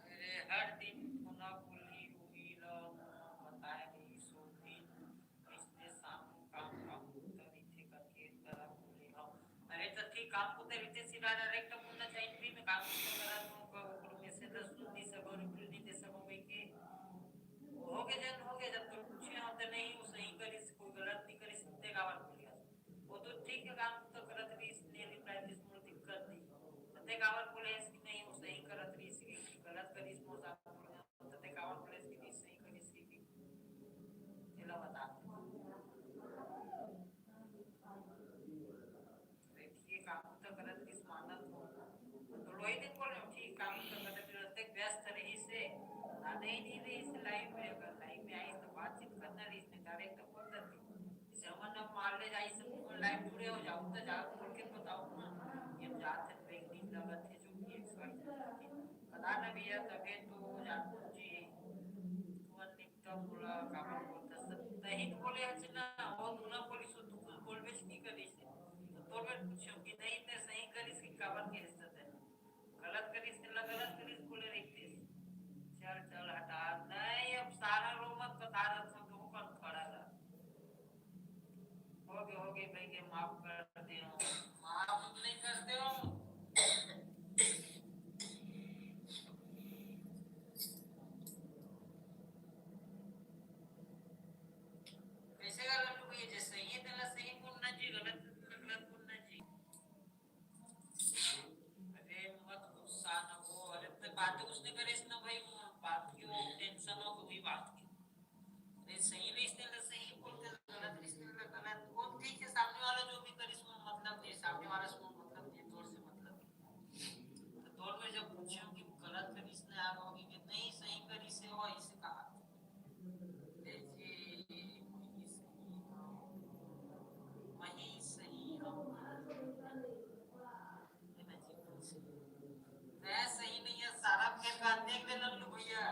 अरे हर दिन पुनः बोली रोही बताए रही सो दिन इसने शाम काम काम तरी थे करके तरह बोले हम अरे तो ठीक काम को तरीते सिरा डायरेक्ट बोलना चाहिए भी मैं काम को करा तो ओकरो में से 10 नहीं सको रिप्लाई नहीं दे सको भाई के हो गए जब कोई पूछे हो तो नहीं वो सही करी कोई गलत नहीं करी सकते गावर बोलिया वो तो ठीक है काम तो करत रही इसने रिप्लाई दिस मोर दिक्कत नहीं तते गावर बोले इसकी नहीं वो सही करत रही इसकी गलत करी इस मोर साथ बोले तते गावर बोले इसकी नहीं सही करी इसकी चला बता देखिए काम तो करत रही मानत हो तो रोई दिन बोले ठीक काम तो करत रही व्यस्त रही से नहीं रही इस लाइफ में अगर लाइफ में आई तो बातचीत करना रही इसने डायरेक्ट बोल देती जैसे हम अब मान ले जाए सब लाइफ जुड़े हो जाओ तो जा बोल के बताओ ना कि हम जाते थे एक दिन लगा थे जो भी एक्स वाई कदा ना भैया तबे तो जानते जी तुरंत एकदम बोला काबर बोलता सब नहीं बोले अच्छे ना वो दूना बोली सो तू कुछ बोल बेच नहीं करी से तो तोड़ में पूछो कि नहीं ते सही करी इसकी काबर के हिस्सा है गलत करी इसके गलत करी बोले रही चल चल हटा नहीं अब सारा रो मत बता रहा था तो कौन खड़ा रहा हो गए भाई के माफ कर दे माफ नहीं करते हो कैसे कर लट्टू भैया जैसे सही है तेरा सही बोलना चाहिए गलत गलत बोलना चाहिए अरे मत गुस्सा न हो अरे तो बात उसने करे ना भाई बात की वो टेंशन हो वही बात की अरे सही रिश्ते में सही बोलते गलत रिश्ते में गलत वो ठीक है सामने वाला जो भी करे इसमें मतलब नहीं सामने वाला से मतलब नहीं तोड़ से मतलब तो तोड़ में जब पूछो कि गलत करी इसने आ होगी कि नहीं सही करी से हो इसे कहा देखिए वही सही हम मैं सही नहीं है सारा खेल बात देख ले लल्लू भैया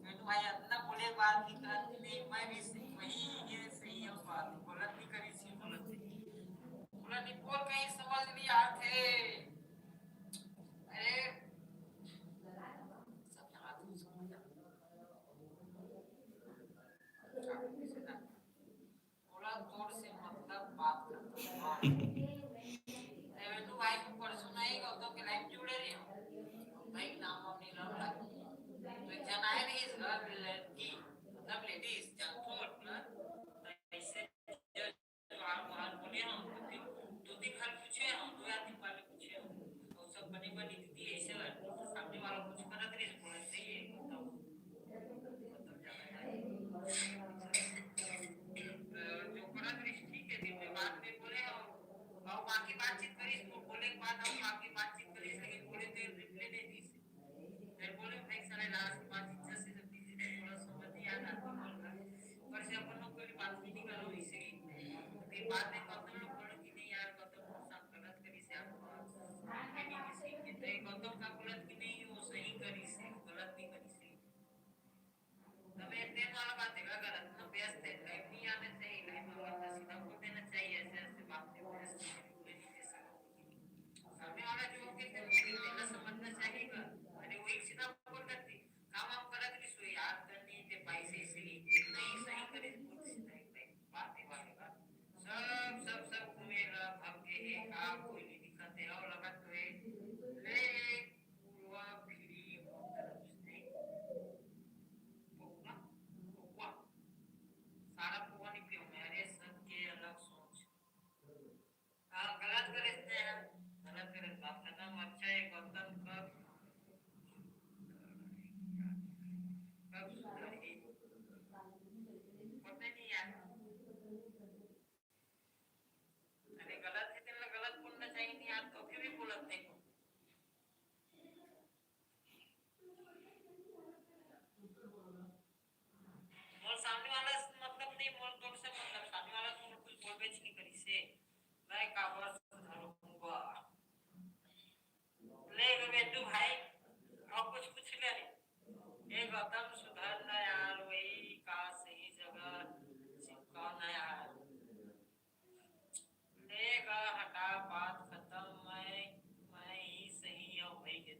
मैं तो भाई इतना बोले बात की कर नहीं मैं भी सही वही ये सही है बात गलत नहीं करी सी गलत नहीं बोला नहीं बोल कहीं समझ नहीं आते अरे सब जगह तो समझ आता बोला तोड़ से मतलब बात करता अरे तू भाई को परसों नहीं गौतम के लाइफ जुड़े रहे हो भाई नाम अपनी रख ला तो जनाए नहीं इस घर लड़की मतलब लेडीज जानतो ना ऐसे जो हाल हाल बोले हम दो दिन हल पूछे हम दो या तीन बार पूछे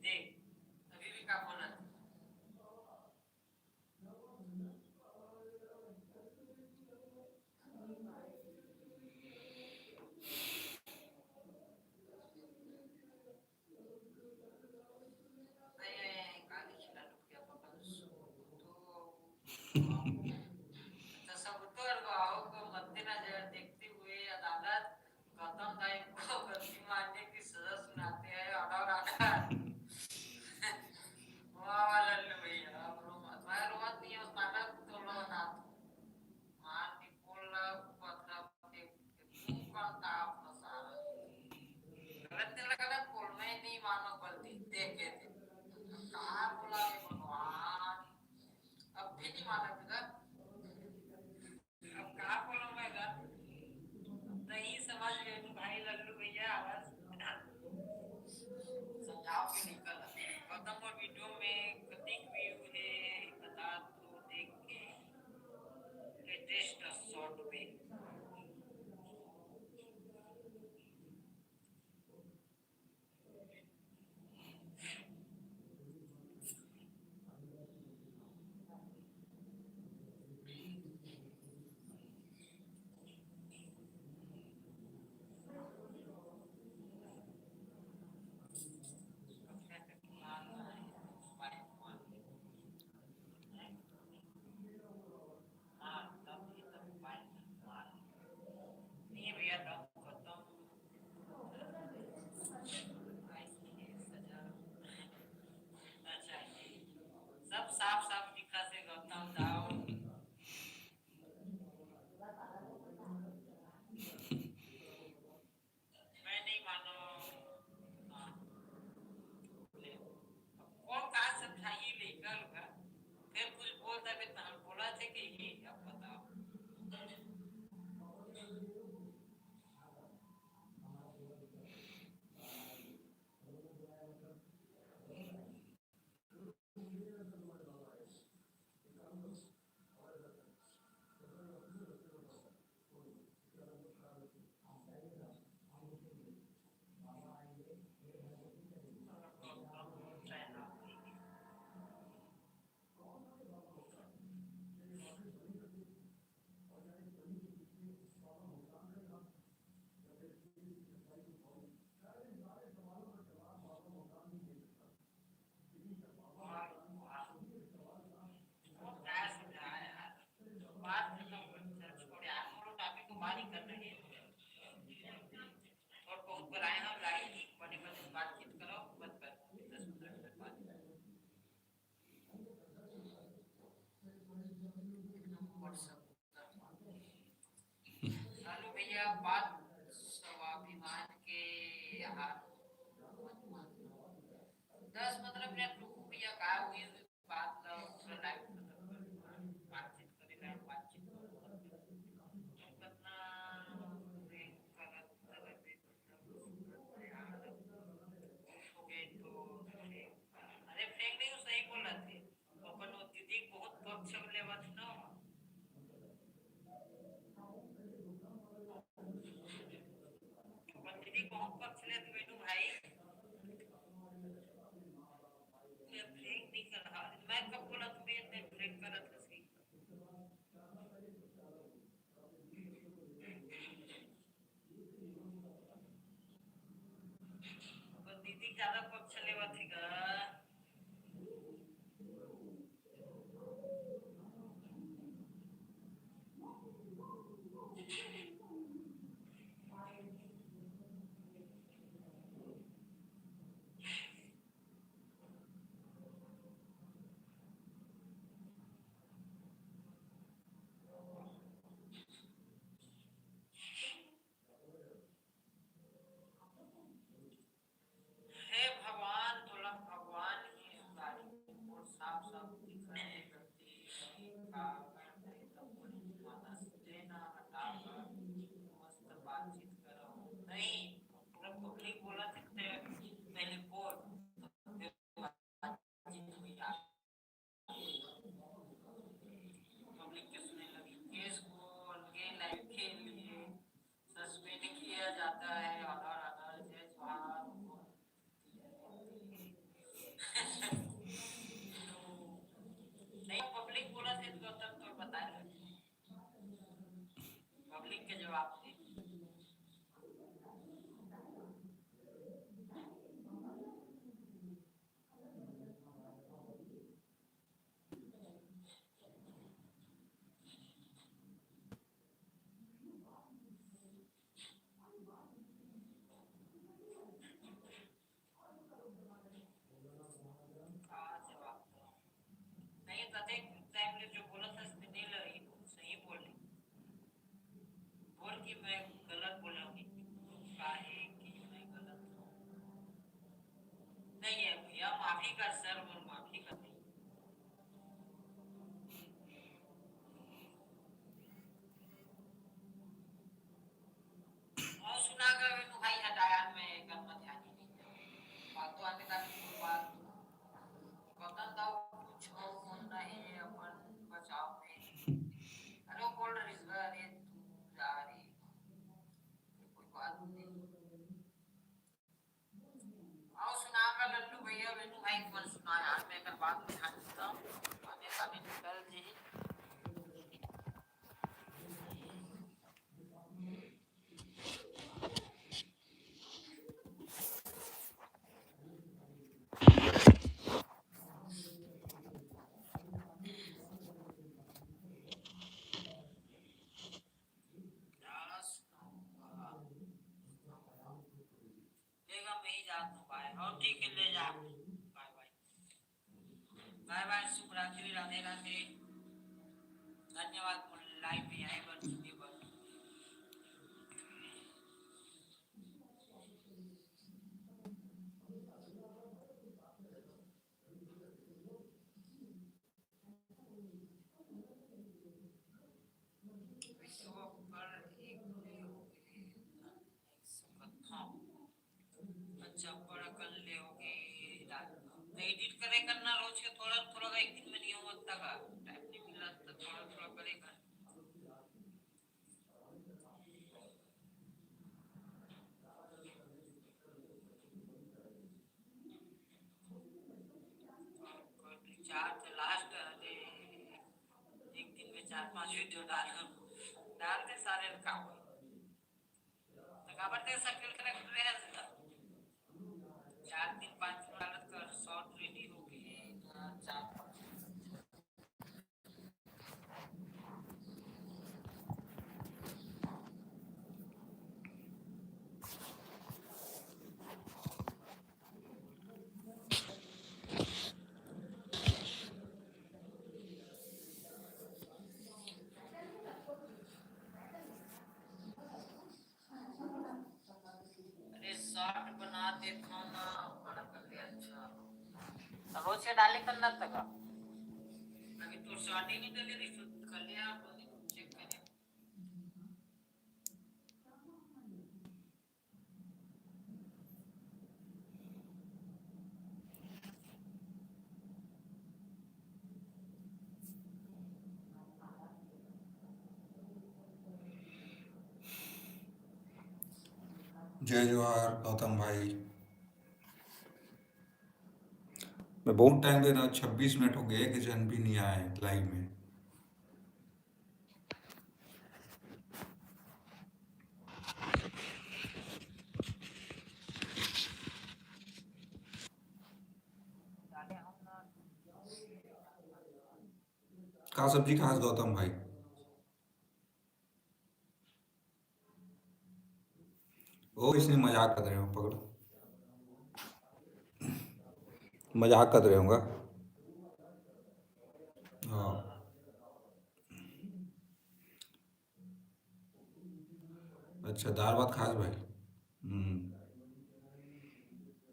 देख अभी भी का बोला काली खिला क्या पता तो सब उत्तर गाँव को मद्देनजर देखते हुए अदालत गौतम दाई को गलती मानने की सजा सुनाते हैं और आधार वाह वाह लल्लू भैया अब रोमत मैं रोमत नहीं उस नाटक तो लो बता मान निकोला पत्रा के मुंह का ताप फसारा गलत नहीं गलत बोल मैं नहीं मानो गलती देख के थे कहाँ बोला ये भगवान अब भी नहीं माना फिर अब कहाँ बोलूं मैं घर नहीं समझ में तो भाई लल्लू भैया आवाज समझाओ क्यों नहीं कर गौतम और वीडियो में कतिक व्यू है बता तो देख के लेटेस्ट शॉर्ट पे हाँ तब ही तब पाएंगे नहीं भैया तब गौतम अच्छा सब साफ साफ दिखा से गौतम दाव मैं नहीं मानो हाँ, कौन कहा समझाइए लेकर होगा फिर कुछ बोल दे तो हम बोला थे कि ये अब बताओ बात खत्म कर छोड़े आप लोग टॉपिक को बात ही कर रहे हैं और बहुत बुलाए हम लाइन बने बने बातचीत करो बस बस 10-15 मिनट बाद हेलो भैया बात स्वाभिमान के आहार 10-15 मिनट रुको भैया कहा हुई बात लो पूरा लाइव खत्म कर बातचीत करे लाइव बातचीत कितना हो गए तो अरे फेंक नहीं सही बोल रहे थे अपन वो दीदी बहुत पक्ष लेवत ना अपन दीदी बहुत पक्ष ले तो मेनू भाई मैं फेंक नहीं कर रहा मैं कब बोला तुम्हें इतने फेंक कर रहा था अपन दीदी ज्यादा पक्ष लेवत थी का हे भगवान लियो बेटू भाई कौन सुना यार मैं कर बात में ध्यान देता हूँ आने का भी निकल जी यार सुनाऊंगा लेगा मैं ही जाता हूँ भाई और ठीक है ले जा बाय बाय बाय बाय शुभ रात्रि राधे राधे धन्यवाद लाइव में आए बर चुके बर विश्व पर एक हो गए कथा अच्छा बड़ा कर ले होगी एडिट करे करना रोज के थोड़ा थोड़ा का एक दिन में नहीं हो सकता का टाइम नहीं मिला तो थोड़ा थोड़ा करेगा चार तो लास्ट एक दिन में 4-5 वीडियो डालते सारे काम కాబట్టి सर्कल कनेक्ट रहे था 4-3-5 डालत कर शॉर्ट रेडी हो गए 4-5 अरे शॉर्ट बनाते खाना बड़ा कर लिया अच्छा रोज के डाले करना तक अभी तो शॉर्ट ही नहीं डले रही कर लिया चेक करें जय जवाहर गौतम भाई। मैं बहुत टाइम दे रहा, 26 मिनट हो गए, कि जन भी नहीं आए लाइव में। का सब्जी खास गौतम भाई? ओ इसने मजाक कर रहे हो, पकड़ो, मजाक कर रहे होगा। हाँ, अच्छा दाल भात खास भाई।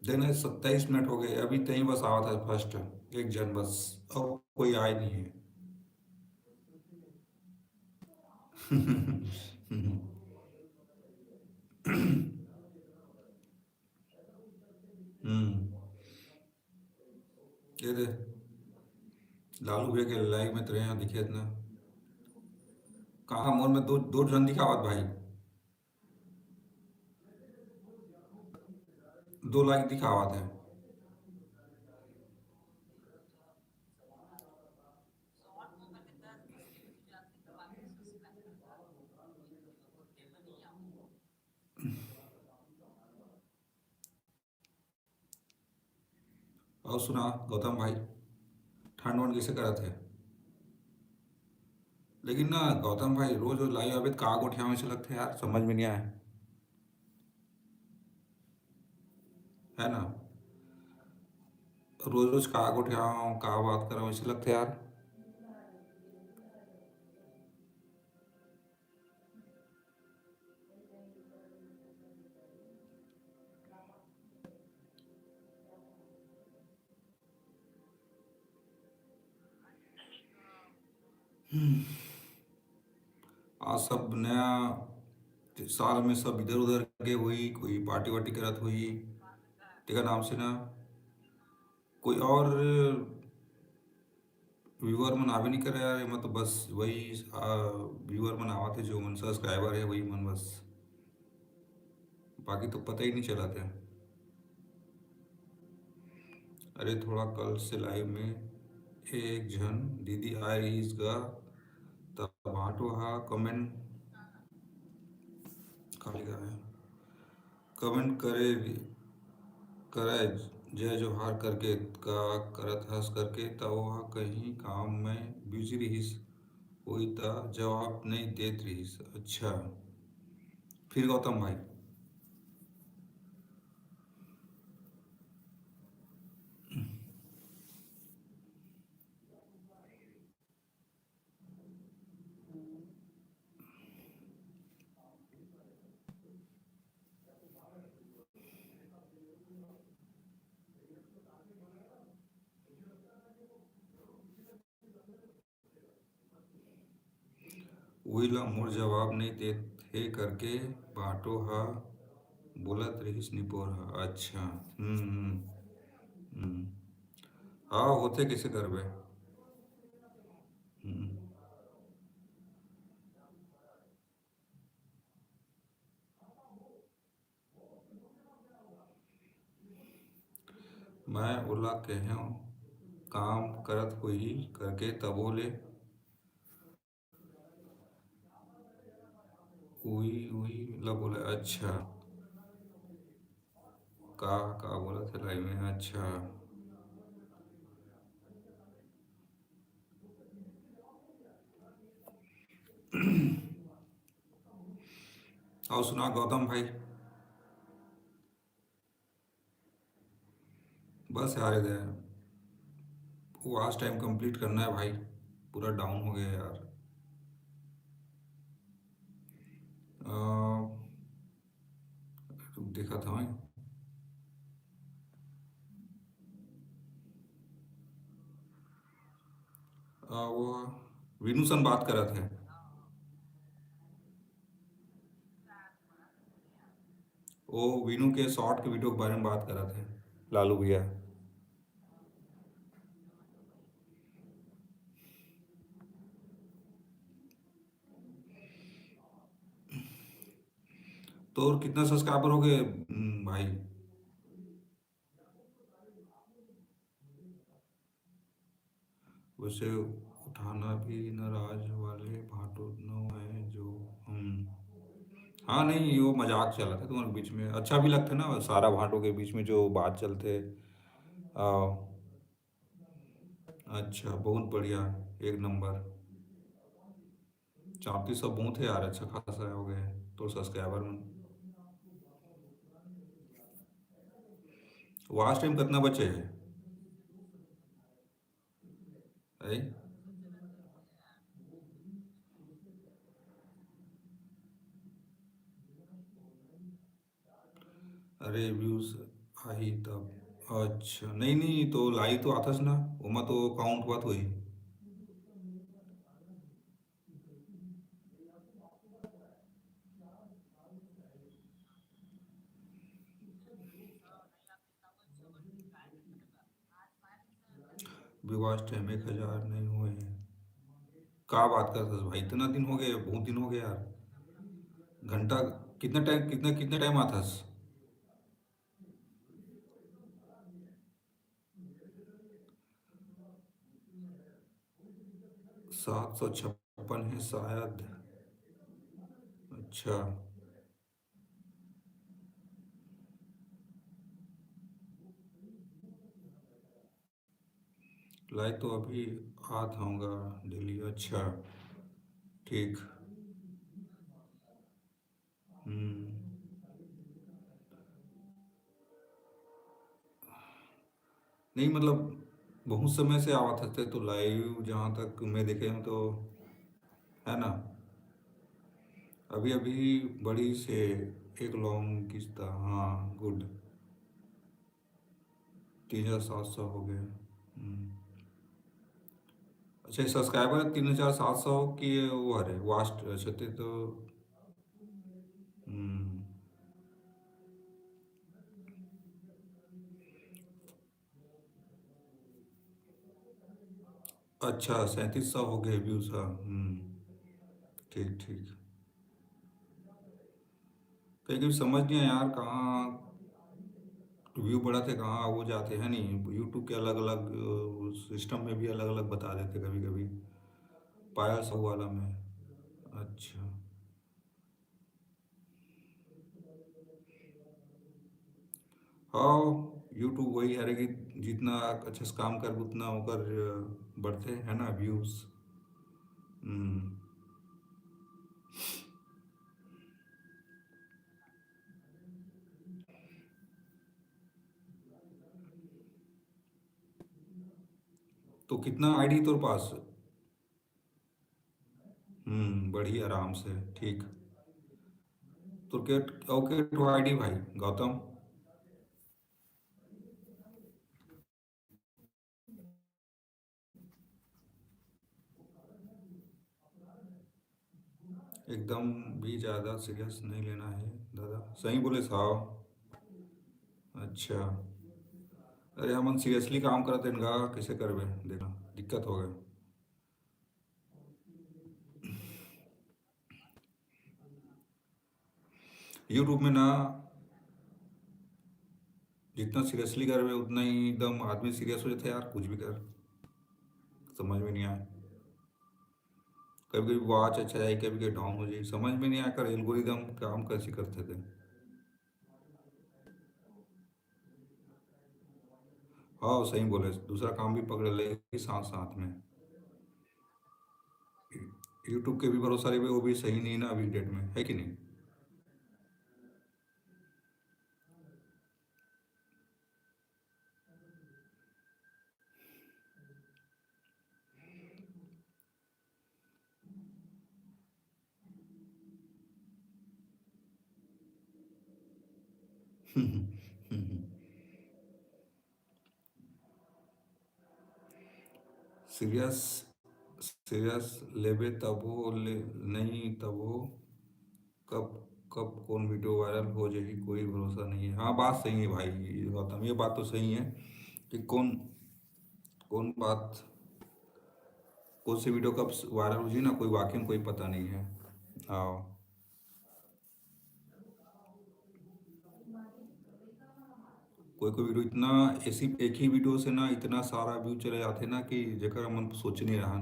देखना 27 मिनट हो गए, अभी तई बस आवा था फर्स्ट एक जन बस, अब कोई आए नहीं है। हम्म, ये दे लालू भैया के लाइव में तो रहे हैं, दिखे इतना कहाँ मोर में दो दो जन दिखावत भाई, 2 लाख दिखावत है। शॉर्ट में करके 10-20 के व्यू जाते तो बाकी सब्सक्राइब करता घंटे में नहीं आओ और सुना गौतम भाई, ठंड वंड कैसे करा थे? लेकिन ना गौतम भाई रोज रोज लाइव आवे का गोठिया में से लगते यार, समझ में नहीं आया, है ना? रोज रोज का गोठिया का बात करा वैसे लगते यार। आज सब नया साल में सब इधर उधर के हुई, कोई पार्टी वार्टी करत हुई, तेरा नाम से ना कोई और व्यूअर मन आवे नहीं करे यार, मतलब बस वही व्यूअर मन आवा थे, जो मन सब्सक्राइबर है वही मन बस, बाकी तो पता ही नहीं चला था। अरे थोड़ा कल से लाइव में एक जन दीदी आ रही इसका तब बाटो हा कमेंट खाली का है कमेंट करे जय जोहार करके का करत हंस करके त वह कहीं काम में बिजी रहीस हुई त जवाब नहीं देत रहीस। अच्छा, फिर गौतम भाई। उइला मोर जवाब नहीं देत हे करके बाटो हा बोलत रहीस निपोर हा। अच्छा। हम्म। हाँ होते किसे करबे। हम्म। मैं ओला कह्यो काम करत हुई करके तबो ले उई उई ला बोले। अच्छा, का बोला था लाइव में। अच्छा, और सुना गौतम भाई। बस यार इधर वो आज टाइम कंप्लीट करना है भाई, पूरा डाउन हो गया यार। अ, देखा था मैं। वो विनू सन बात कर रहे थे। वो विनू के शॉर्ट के वीडियो के बारे में बात कर रहे थे, लालू भैया। तो और कितना सब्सक्राइबर हो गए भाई। वैसे उठाना भी नाराज वाले भाटो नो है जो हम। हाँ नहीं, वो मजाक चला था तुम्हारे बीच में, अच्छा भी लगता ना सारा भाटों के बीच में जो बात चलते। आ, अच्छा, बहुत बढ़िया, एक नंबर। 3400 बहुत है यार, अच्छा खासा हो गए तो सब्सक्राइबर में। वाच टाइम कितना बचे है। ऐ? अरे व्यूज आई तब। अच्छा नहीं नहीं, तो लाई तो आताच ना, उमा तो काउंट बात हुई। विवास टाइम 1000 नहीं हुए हैं। क्या बात करते भाई, इतना दिन हो गए, बहुत दिन हो गए यार। घंटा कितना टाइम, कितना टाइम आता। 756 है शायद। अच्छा, लाइक तो अभी आता हूँगा डेली। अच्छा, ठीक। हम्म। नहीं मतलब बहुत समय से आवा थे तो लाइव जहाँ तक मैं देखे हूँ तो, है ना। अभी अभी बड़ी से एक लॉन्ग किस्त था, हाँ गुड। 3700 हो गए। अच्छा, सब्सक्राइबर 3700 की वो अरे वास्ट अच्छा तो। हम्म, अच्छा 3700 हो गए व्यूज। हाँ ठीक ठीक। कहीं कभी समझ नहीं आया यार कहाँ व्यू बढ़ाते कहाँ वो जाते हैं नहीं, यूट्यूब के अलग अलग सिस्टम में भी अलग अलग बता देते कभी कभी। पायल साहू वाला में। अच्छा। हाँ, यूट्यूब वही है कि जितना अच्छे से काम कर उतना होकर बढ़ते हैं ना व्यूज। हम्म। तो कितना आईडी तो पास? बढ़ी आराम से ठीक। तो के ओके तो आईडी भाई गौतम। एकदम भी ज़्यादा सीरियस नहीं लेना है दादा, सही बोले साहब। अच्छा। अरे हमन सीरियसली काम करते हैं इनका कैसे करबे देखना, दिक्कत हो गए। यूट्यूब में ना जितना सीरियसली करबे उतना ही एकदम आदमी सीरियस हो जाता है यार, कुछ भी कर समझ में नहीं आए। कभी कभी वॉच अच्छा जाए, कभी कभी डाउन हो जाए, समझ में नहीं आकर एल्गोरिदम काम कैसे करते थे। हाँ सही बोले, दूसरा काम भी पकड़ लेगी साथ साथ में। यूट्यूब के भी भरोसा रहे वो भी सही नहीं ना अभी डेट में, है कि नहीं? सीरियस सीरियस लेबे तब हो ले, नहीं तब हो कब कब कौन वीडियो वायरल हो जाएगी कोई भरोसा नहीं है। हाँ बात सही है भाई, गौतम ये बात तो सही है कि कौन कौन बात कौन सी वीडियो कब वायरल हो जाए ना, कोई वाकई में कोई पता नहीं है। हाँ। कोई कोई वीडियो इतना, ऐसी एक ही वीडियो से ना इतना सारा व्यू चले जाते ना कि जेकर मन सोच नहीं रहा।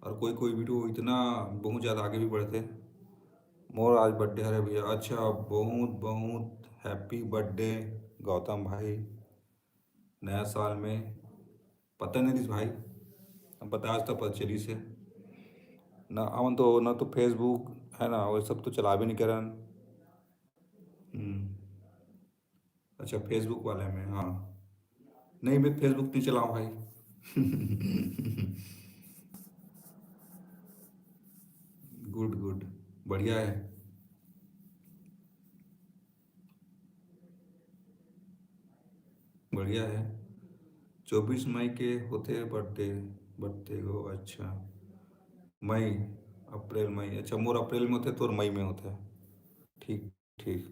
और कोई कोई वीडियो इतना बहुत ज़्यादा आगे भी बढ़ते। मोर आज बर्थडे है भैया, अच्छा बहुत बहुत हैप्पी बर्थडे गौतम भाई, नया साल में। पता नहीं दिस भाई, अब बता आज तक पता चली से ना, हम तो ना तो फेसबुक है ना वो सब तो चला भी नहीं करन। हम्म। अच्छा फेसबुक वाले में हाँ। नहीं मैं फेसबुक नहीं चलाऊँ भाई। गुड गुड, बढ़िया है। बढ़िया है। 24 मई के होते हैं बर्थडे, बर्थडे को अच्छा। मई, अप्रैल मई, अच्छा मोर अप्रैल में होते तो और मई में होता है। ठीक ठीक।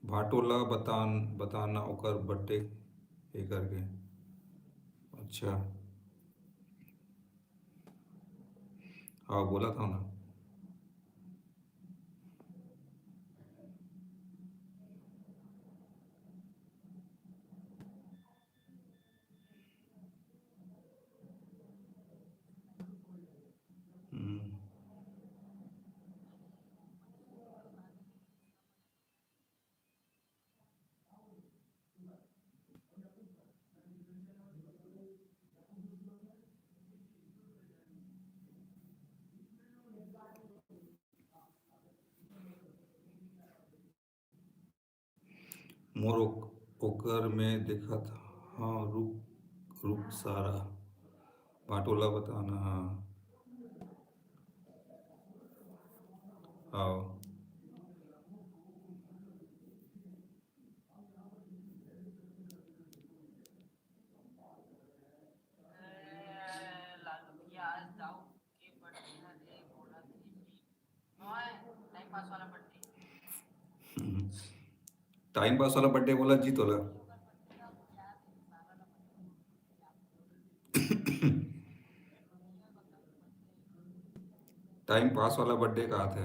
भाटोला बताना ओकर बर्थडे ये करके। अच्छा। हाँ बोला था ना। हम्म। मोर ओकर में देखा था। हाँ रुक रुक सारा, भाटोला बताना हाँ। आओ। लालू भैया आज दाऊ के बर्थडे हरे बोला थे जी। नॉय टाइम पास वाला बर्थडे। टाइम पास वाला बर्थडे बोला जी तोला। टाइम पास वाला बर्थडे कहा था।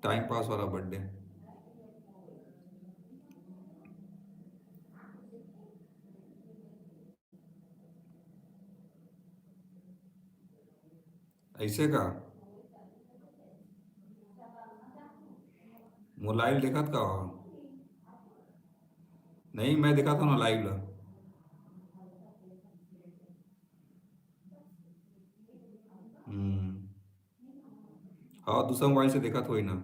टाइम पास वाला बर्थडे। ऐसे का मोबाइल देखत का हो? नहीं, मैं देखा था ना लाइव ला। हम्म। हाँ, दूसरा मोबाइल से देखा तो ही ना।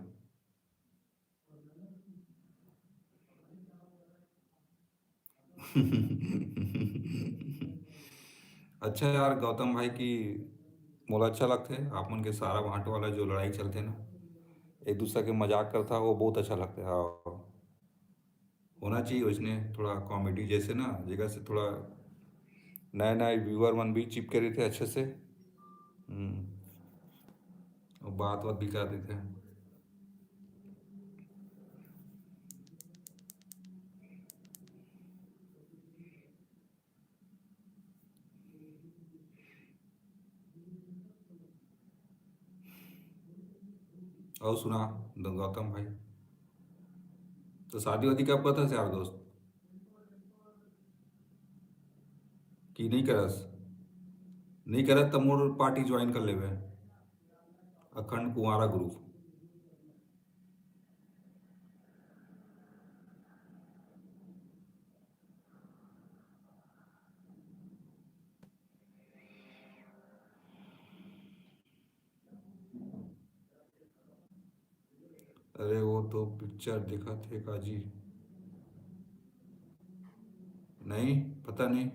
अच्छा यार, गौतम भाई की मोला अच्छा लगते है आप मन के सारा भांट वाला जो लड़ाई चलते ना, एक दूसरे के मजाक करता, वो बहुत अच्छा लगता है। हाँ, होना चाहिए उसने थोड़ा कॉमेडी जैसे ना, जगह से थोड़ा नए नए व्यूअर मन भी चिपके रहे थे अच्छे से। हम्म। और बात बात भी कर देते हैं। और सुना गौतम भाई, तो शादी वादी कब पता है यार दोस्त? कि नहीं करस? नहीं करत तब मोर पार्टी ज्वाइन कर लेवे, अखंड कुंवारा ग्रुप। अरे वो तो पिक्चर देखा थे काजी। नहीं, पता नहीं।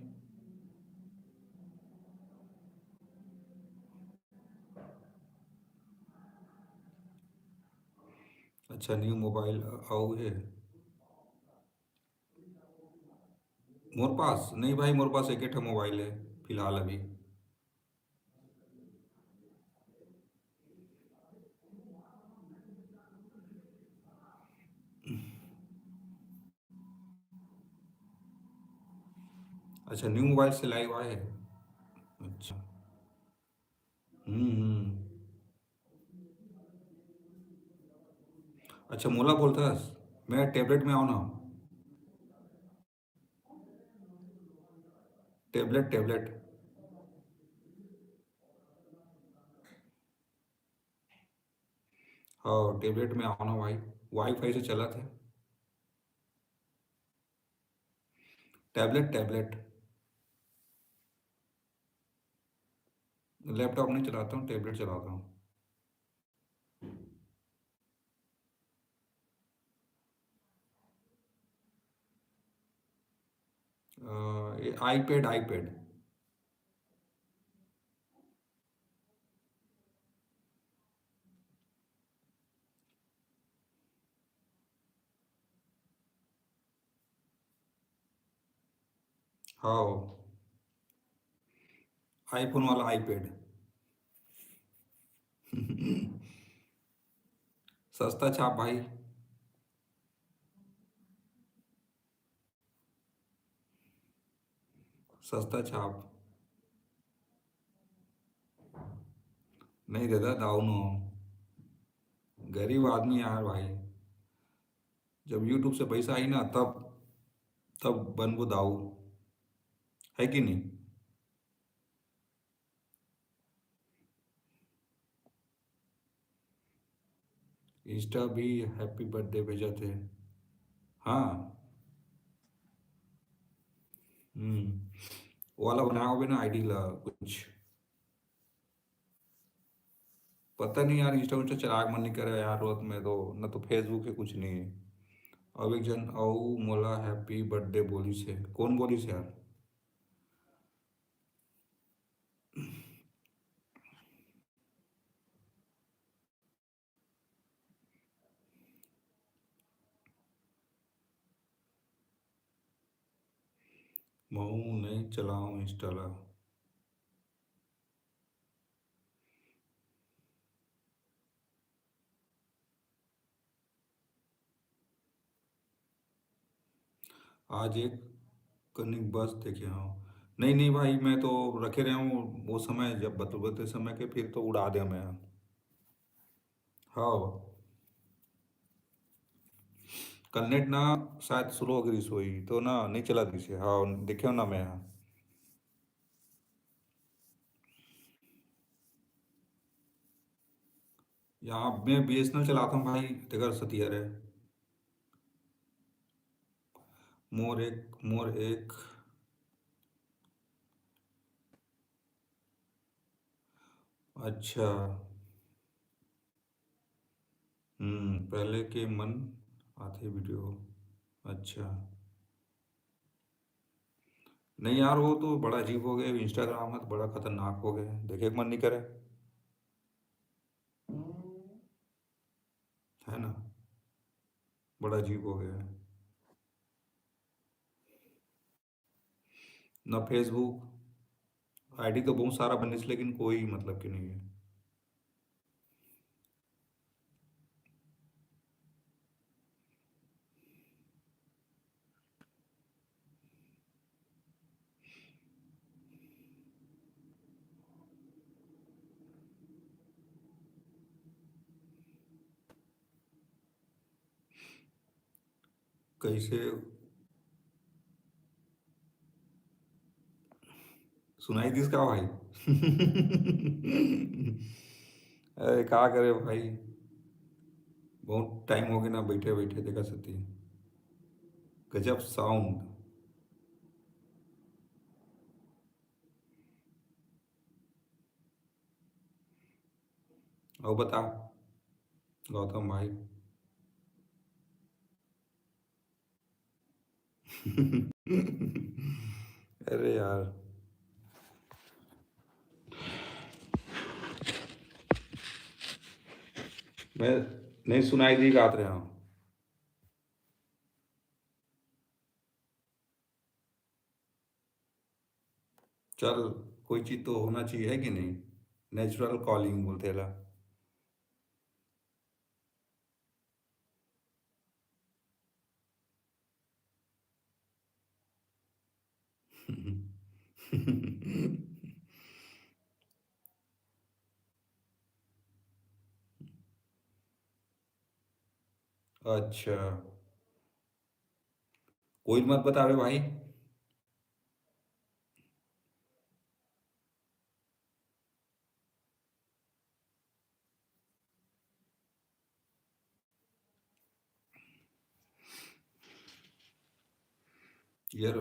अच्छा, न्यू मोबाइल आओ है? मोर पास नहीं भाई, मोर पास एक ही ठो मोबाइल है फिलहाल अभी। अच्छा, न्यू मोबाइल से लाइव आए हैं। अच्छा। हम्म। अच्छा, मोला बोलता है मैं टेबलेट में आऊँ ना? Tablet tablet. हाँ, टेबलेट में आओ ना भाई, वाईफाई से चला था। Tablet tablet. लैपटॉप नहीं चलाता हूँ, टैबलेट चलाता हूँ। ये आईपैड आईपैड। हाँ, आईफोन वाला आईपैड। सस्ता छाप भाई। सस्ता छाप। नहीं दादा, दाऊ नो। गरीब आदमी यार भाई, जब यूट्यूब से पैसा आई ना, तब तब बनबो दाऊ, है कि नहीं? इंस्टा भी हैप्पी बर्थडे भेजा थे। हाँ। वो वाला बनाया होगा ना आईडी ला कुछ। पता नहीं यार, इंस्टा उस्टा चलाक मन नहीं करे यार रोज में तो, न तो फेसबुक है कुछ नहीं है। अब एक जन औ मोला हैप्पी बर्थडे बोली से, कौन बोली से यार? मैं नहीं चलाऊँ इंस्टा ला। आज एक कनिक बस देखे हाँ। नहीं नहीं भाई, मैं तो रखे रहा हूँ वो समय जब बतुबते समय के, फिर तो उड़ा दिया मैं। हाँ, कल नेट ना शायद स्लो हो गई सोई तो ना नहीं चला दी से। हाँ देखे हो ना मैं यहाँ। यहाँ मैं BSNL चलाता हूँ भाई, तेगर सतियर है। मोर एक। अच्छा। पहले के मन आते वीडियो। अच्छा। नहीं यार, वो तो बड़ा अजीब हो गया, इंस्टाग्राम है तो बड़ा खतरनाक हो गया, देखे के मन नहीं करे। है ना, बड़ा अजीब हो गया है। ना फेसबुक, आईडी तो बहुत सारा बनने से, लेकिन कोई मतलब की नहीं है। कैसे सुनाई दिस का भाई? अरे क्या करे भाई, बहुत टाइम हो गया ना बैठे बैठे, देखा सती गजब साउंड। और बता गौतम भाई। अरे यार, मैं नहीं सुनाई दी गात रहा हूँ। चल, कोई चीज तो होना चाहिए है कि नहीं, नेचुरल कॉलिंग बोलते ला। अच्छा, कोई मत बतावे भाई। यार,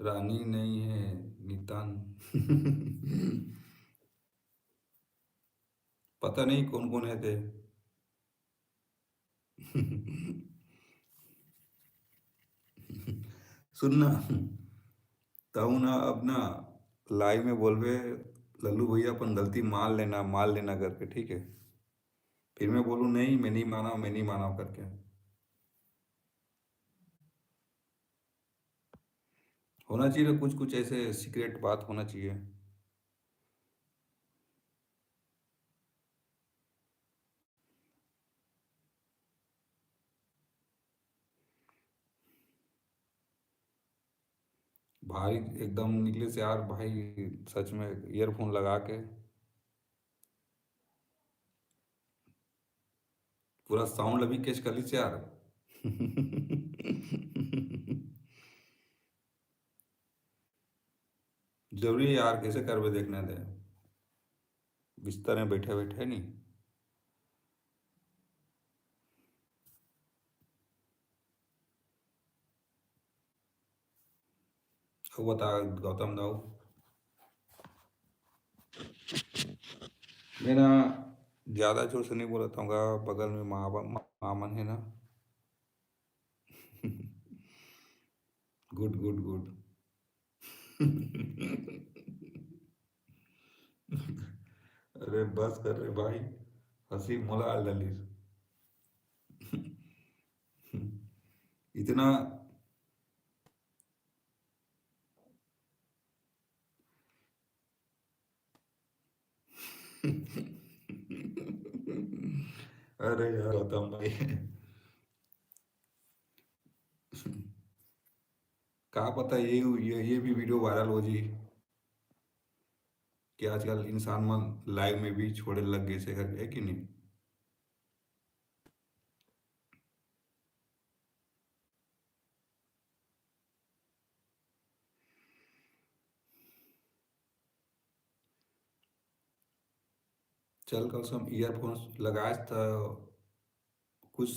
रानी नहीं है, नितान। पता नहीं कौन कौन है थे। सुनना, तब ना अब ना लाइव में बोलवे लल्लू भैया अपन गलती मान लेना करके, ठीक है? फिर मैं बोलूँ नहीं, मैं नहीं माना करके। होना चाहिए कुछ कुछ ऐसे सीक्रेट बात होना चाहिए। भारी एकदम निकले से यार भाई, सच में ईयरफोन लगा के पूरा साउंड अभी कैच कर ली से यार। जरूरी है यार, कैसे करवे देखने दे, बिस्तर में बैठे बैठे नहीं। अब बता गौतम दाऊ। मैं ना ज़्यादा जोर से नहीं बोलता हूँ, बगल में मामन है ना। Good good good. अरे बस कर रे भाई, हंसी मोला ललिस इतना। अरे यार गौतम भाई कहा पता ये भी वीडियो वायरल हो जी कि आजकल इंसान मन लाइव में भी छोड़े लग गए से करके, है कि नहीं? चल कल से हम ईयरफोन्स लगाए था, कुछ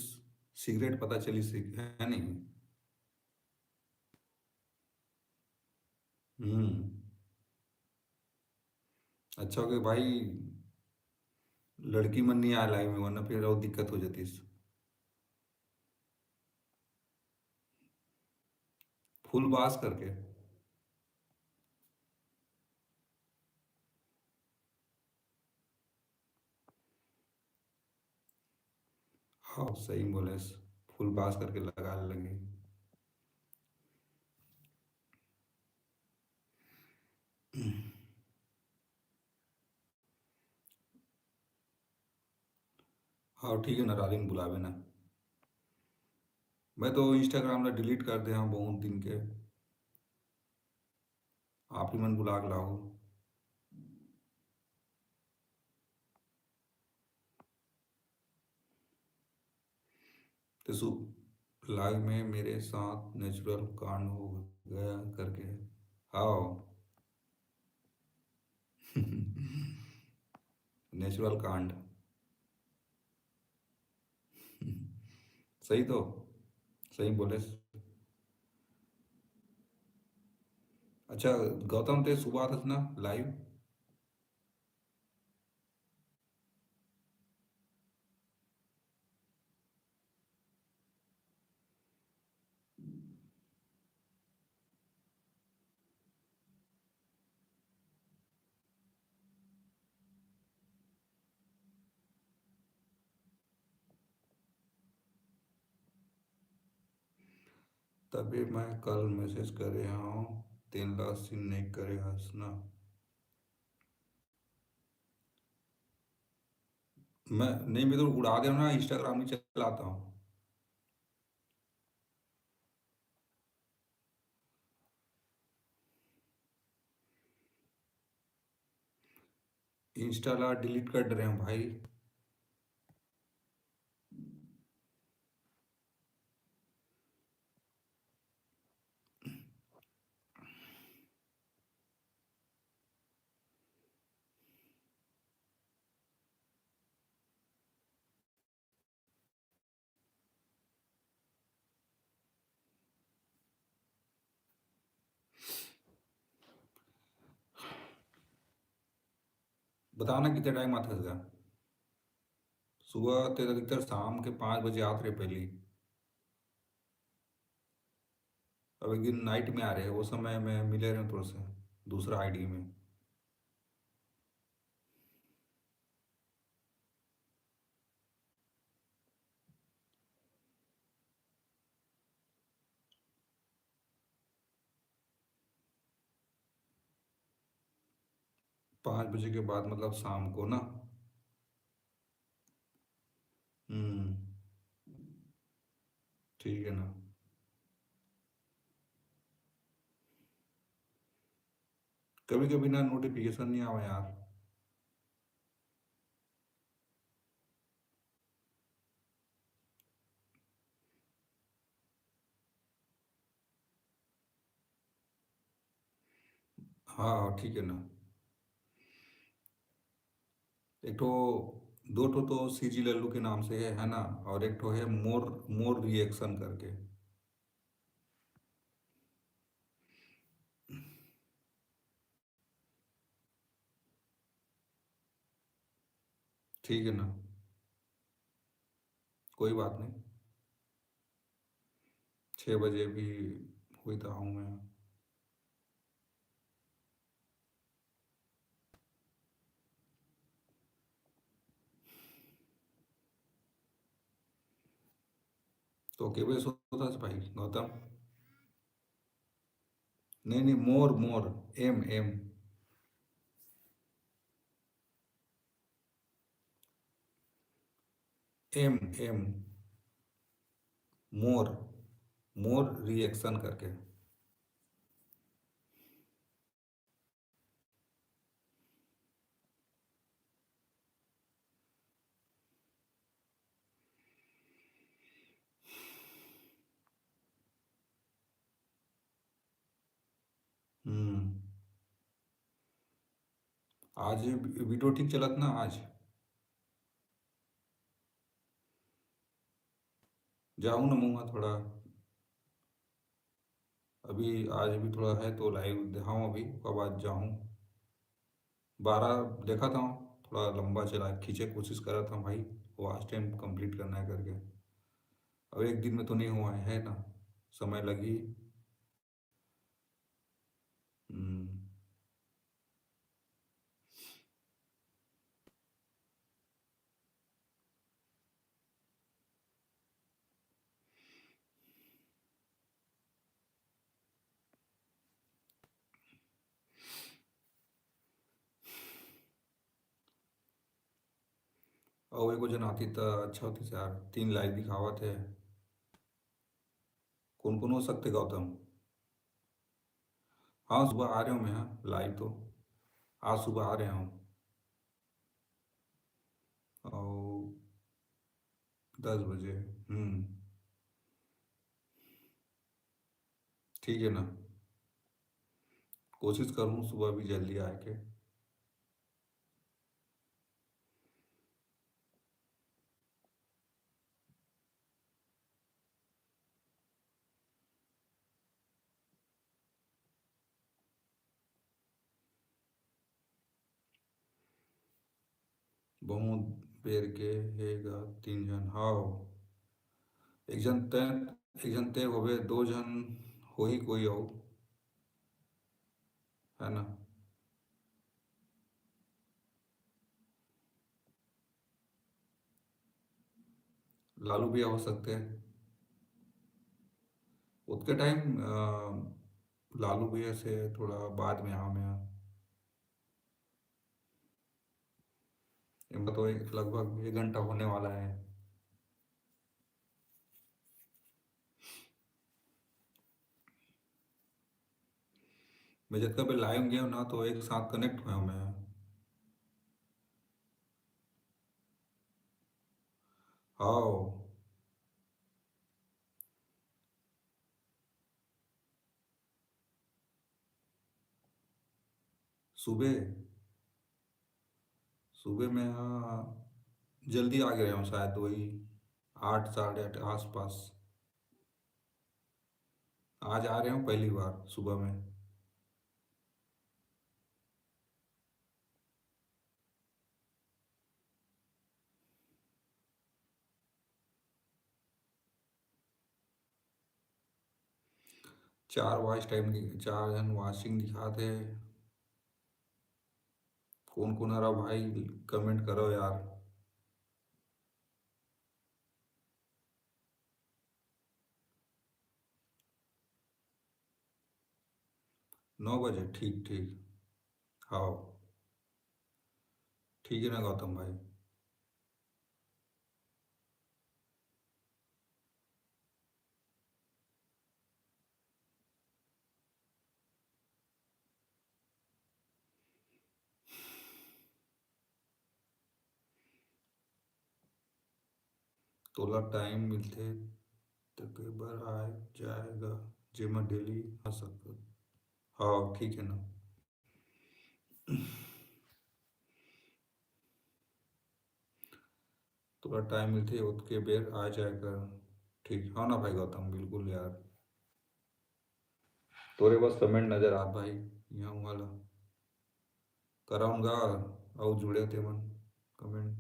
सिगरेट पता चली है नहीं। हम्म। अच्छा हो गया भाई, लड़की मन नहीं आया लाइव में, वरना फिर और दिक्कत हो जाती। फुल बास करके। हाँ सही बोले, फुल बास करके लगा लगे। हाँ ठीक है ना, रालिंग बुलावे ना। मैं तो इंस्टाग्राम में डिलीट कर दे हाँ बहुत दिन के। आप ही मन बुला के लाओ। तो लाइव में मेरे साथ नेचुरल कांड हो गया करके। हाँ नेचुरल कांड। सही तो, सही बोले। अच्छा गौतम ते सुबह था ना लाइव। तभी मैं कल मैसेज कर रहा हूँ, 3 लाख सीन नहीं करे हंसना। मैं नहीं, मैं तो उड़ा दे ना, इंस्टाग्राम नहीं चलाता हूँ। इंस्टा ला डिलीट कर रहे हैं भाई। बताना कितने टाइम आता है। सुबह ते अधिकतर शाम के 5 बजे आते रहे पहले। अब एक दिन नाइट में आ रहे हैं, वो समय में मिले रहे थोड़ा सा दूसरा आईडी में। 5 बजे के बाद मतलब शाम को ना। हम्म। ठीक है ना। कभी कभी ना नोटिफिकेशन नहीं आवा यार। हाँ ठीक है ना। एक ठो, दो ठो तो सीजी लल्लू के नाम से है ना। और एक ठो है मोर, मोर रिएक्शन करके। ठीक है ना, कोई बात नहीं। 6 बजे भी हुई तो हूँ मैं। तो के बजे सोता है भाई गौतम? नहीं नहीं, more more, M M. M M more more reaction करके। हम्म। आज वीडियो ठीक चलत ना आज। जाऊँ ना मुँगा थोड़ा। अभी आज भी थोड़ा है तो लाइव दिखाऊँ अभी उसके बाद जाऊँ। 12 देखा था। थोड़ा लंबा चला खींचे कोशिश करा था भाई। वाच टाइम कंप्लीट करना है करके। अब एक दिन में तो नहीं हुआ है ना। समय लगी। हम्म। और एगो जन आती तो अच्छा होती यार 3 लाइव दिखावत है। कौन कौन हो सकते गौतम। हाँ सुबह आ रहे हूँ मैं हाँ लाइव तो। आज सुबह आ रहे हूँ। और 10 बजे। हम्म। ठीक है ना। कोशिश करूँ सुबह भी जल्दी आके। बहुत बेर के हेगा 3 जन हाँ। एक जन तय होवे 2 जन हो ही कोई और। है ना। लालू भैया हो सकते हैं। उतने टाइम लालू भैया से थोड़ा बाद में हाँ मैं। इनका तो एक लगभग 1 घंटा होने वाला है। मैं जब कभी लाइव गया हूँ ना तो एक साथ कनेक्ट हुआ हूँ मैं। हाँ। सुबह सुबह में हाँ जल्दी आ गया हूँ शायद वही 8 साढ़े 8 आसपास। आज आ रहे हूँ पहली बार सुबह में। चार जन वॉचिंग दिखाते। कौन कौन आ रहा भाई कमेंट करो यार। 9 बजे ठीक ठीक। हाँ। ठीक है ना गौतम भाई। तोला टाइम मिलते तक एक बार आ जाएगा जेमा डेली आ सकता। हाँ ठीक है ना। थोड़ा टाइम मिलते उसके बेर आ जाएगा। ठीक हाँ ना भाई गौतम बिल्कुल यार। तोरे बस कमेंट नजर आ भाई यहाँ वाला कराऊंगा और जुड़े थे मन कमेंट।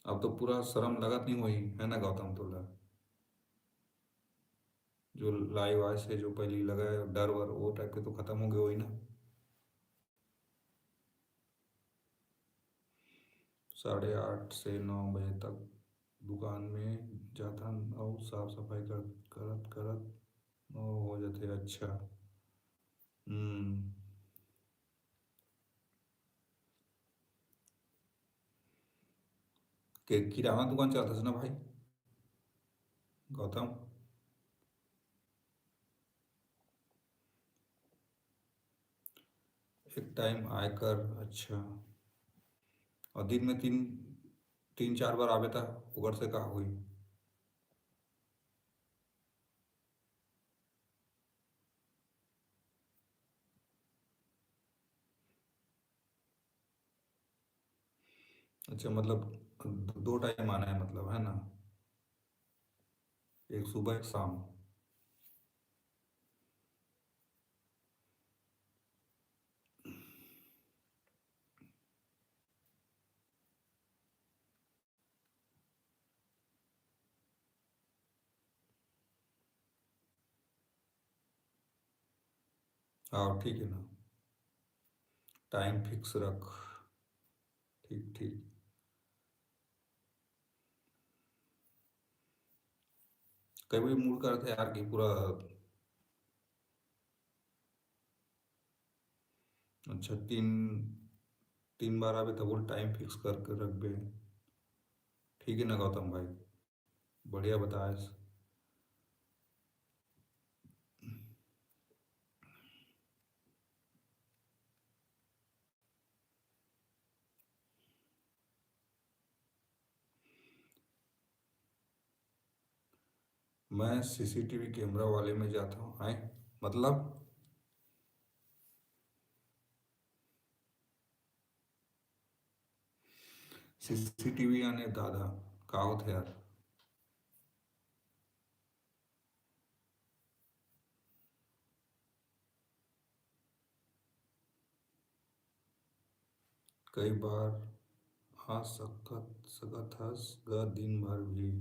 अब तो पूरा शर्म लगत नहीं हुई है ना गौतम तोला। जो लाइव आज से जो पहले लगा है डर वर वो टाइप के तो खत्म हो गए वही ना। 8:30 से 9 बजे तक। दुकान में जाथन और साफ सफाई करत करत हो जाते। अच्छा। हम्म। के किराना दुकान चलता ना भाई, गौतम? एक टाइम आयकर, अच्छा। और दिन में तीन तीन चार बार आवे था, उगर से का हुई? अच्छा, मतलब दो टाइम आना है मतलब, है ना? एक सुबह एक शाम। हाँ ठीक है ना। टाइम फिक्स रख। ठीक ठीक। कभी मूड करता है यार कि पूरा। अच्छा, तीन तीन बार आवे तो वो टाइम फिक्स करके रख बे। ठीक है ना गौतम भाई? बढ़िया बताया। मैं सीसीटीवी कैमरा वाले में जाता हूँ, आए मतलब? सीसीटीवी आने दादा, का होता यार? कई बार आ सकत सकत हस ग दिन भर भी।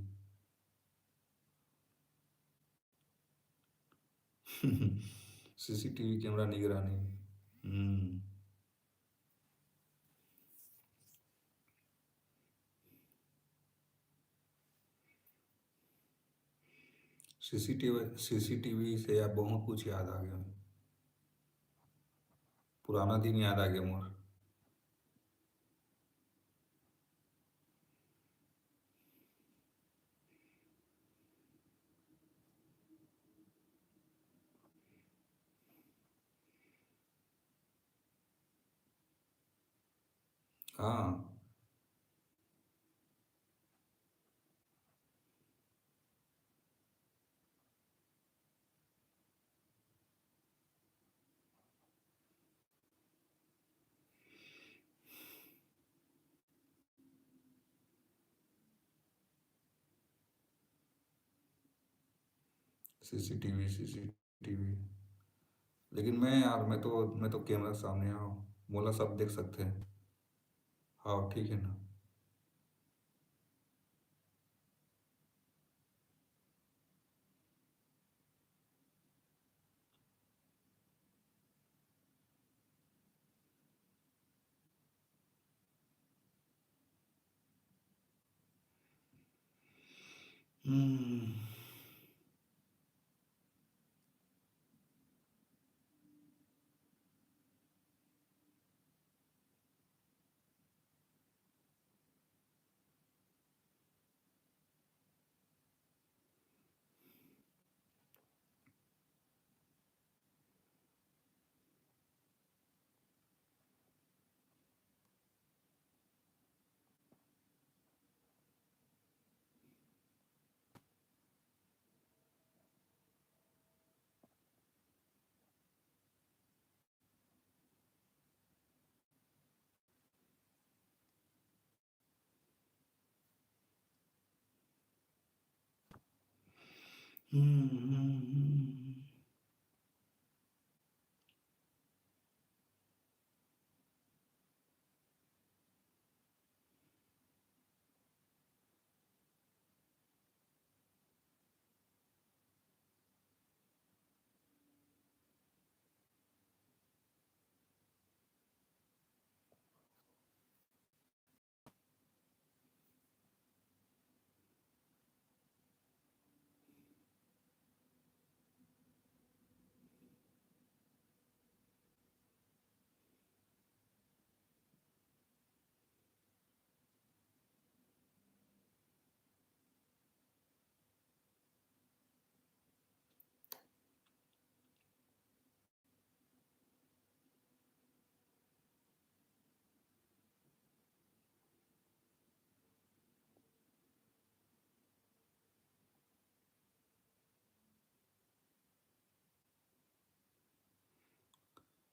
सीसीटीवी कैमरा निगरानी। हम्म। सीसीटीवी से यार बहुत कुछ याद आ गया। पुराना दिन याद आ गया मोर। हाँ। CCTV CCTV. लेकिन मैं यार, मैं तो कैमरा के सामने आओ, बोला सब देख सकते हैं। हाँ ठीक है ना। हम्म। हम्म।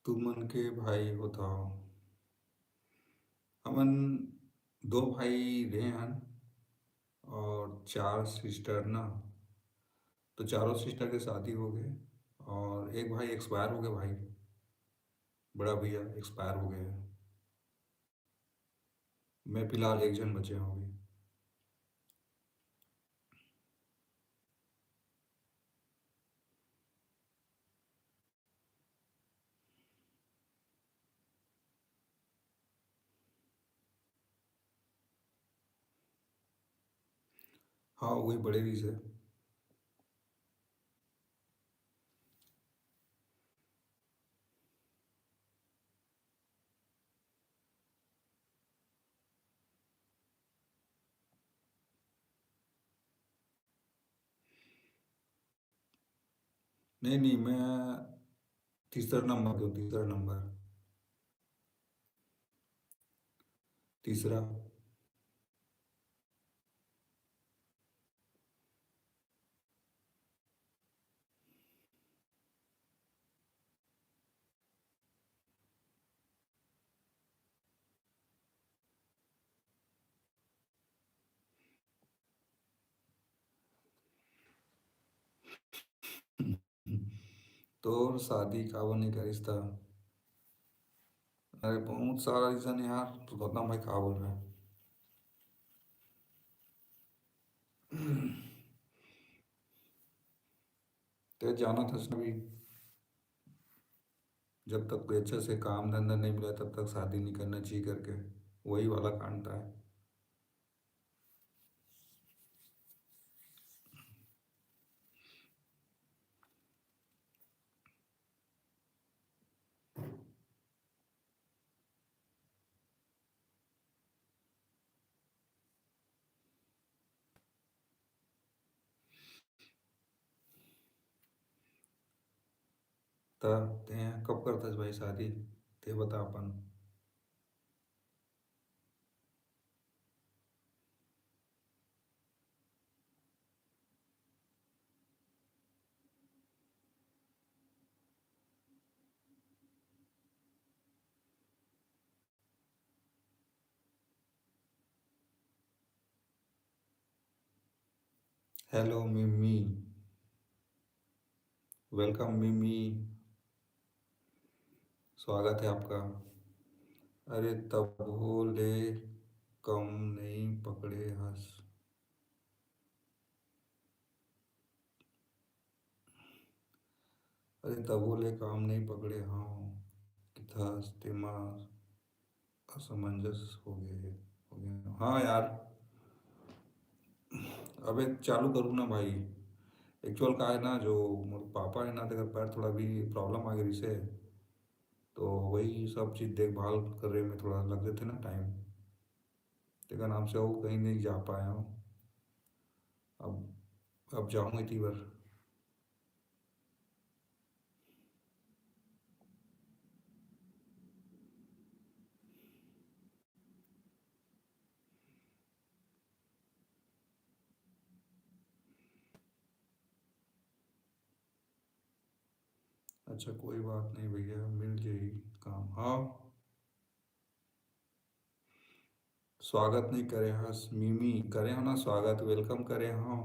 तू मन के भाई होताओ। हमन दो भाई रहे हन और चार सिस्टर ना। तो चारों सिस्टर के शादी हो गए और एक भाई एक्सपायर हो गया भाई। बड़ा भैया एक्सपायर हो गए हैं। मैं फिलहाल एक जन बचे होंगे। हाँ वही बड़े भी से। नहीं नहीं, मैं तीसरा नंबर दूँ, तीसरा नंबर। तीसरा। तो शादी का नहीं का रिश्ता। अरे बहुत सारा रीजन यार, तो गौतम भाई कहा बोल रहे हैं। तो जाना था भी, जब तक कोई अच्छे से काम धंधा नहीं मिला तब तक शादी नहीं करना चाहिए करके। वही वाला कांड था। ते कब करता भाई शादी? ते बता अपन। हेलो मिमी। वेलकम मिमी। स्वागत है आपका। अरे तब ले कम नहीं पकड़े हंस। अरे तब ले काम नहीं पकड़े हाँ। किथास दिमाग असमंजस हो गए हाँ यार। अबे चालू करूँ ना भाई। एक्चुअल का है ना, जो मोर पापा है ना, तेरा पैर थोड़ा भी प्रॉब्लम आ गई से। तो वही सब चीज़ देखभाल करने में थोड़ा लग जाते ना टाइम। तेरा नाम से वो कहीं नहीं जा पाया हूँ। अब जाऊँगा इतनी बार। अच्छा कोई बात नहीं भैया, मिल जाएगी काम हाँ। स्वागत नहीं करे हाँ मिमी, करे हो ना स्वागत, वेलकम करे हाँ।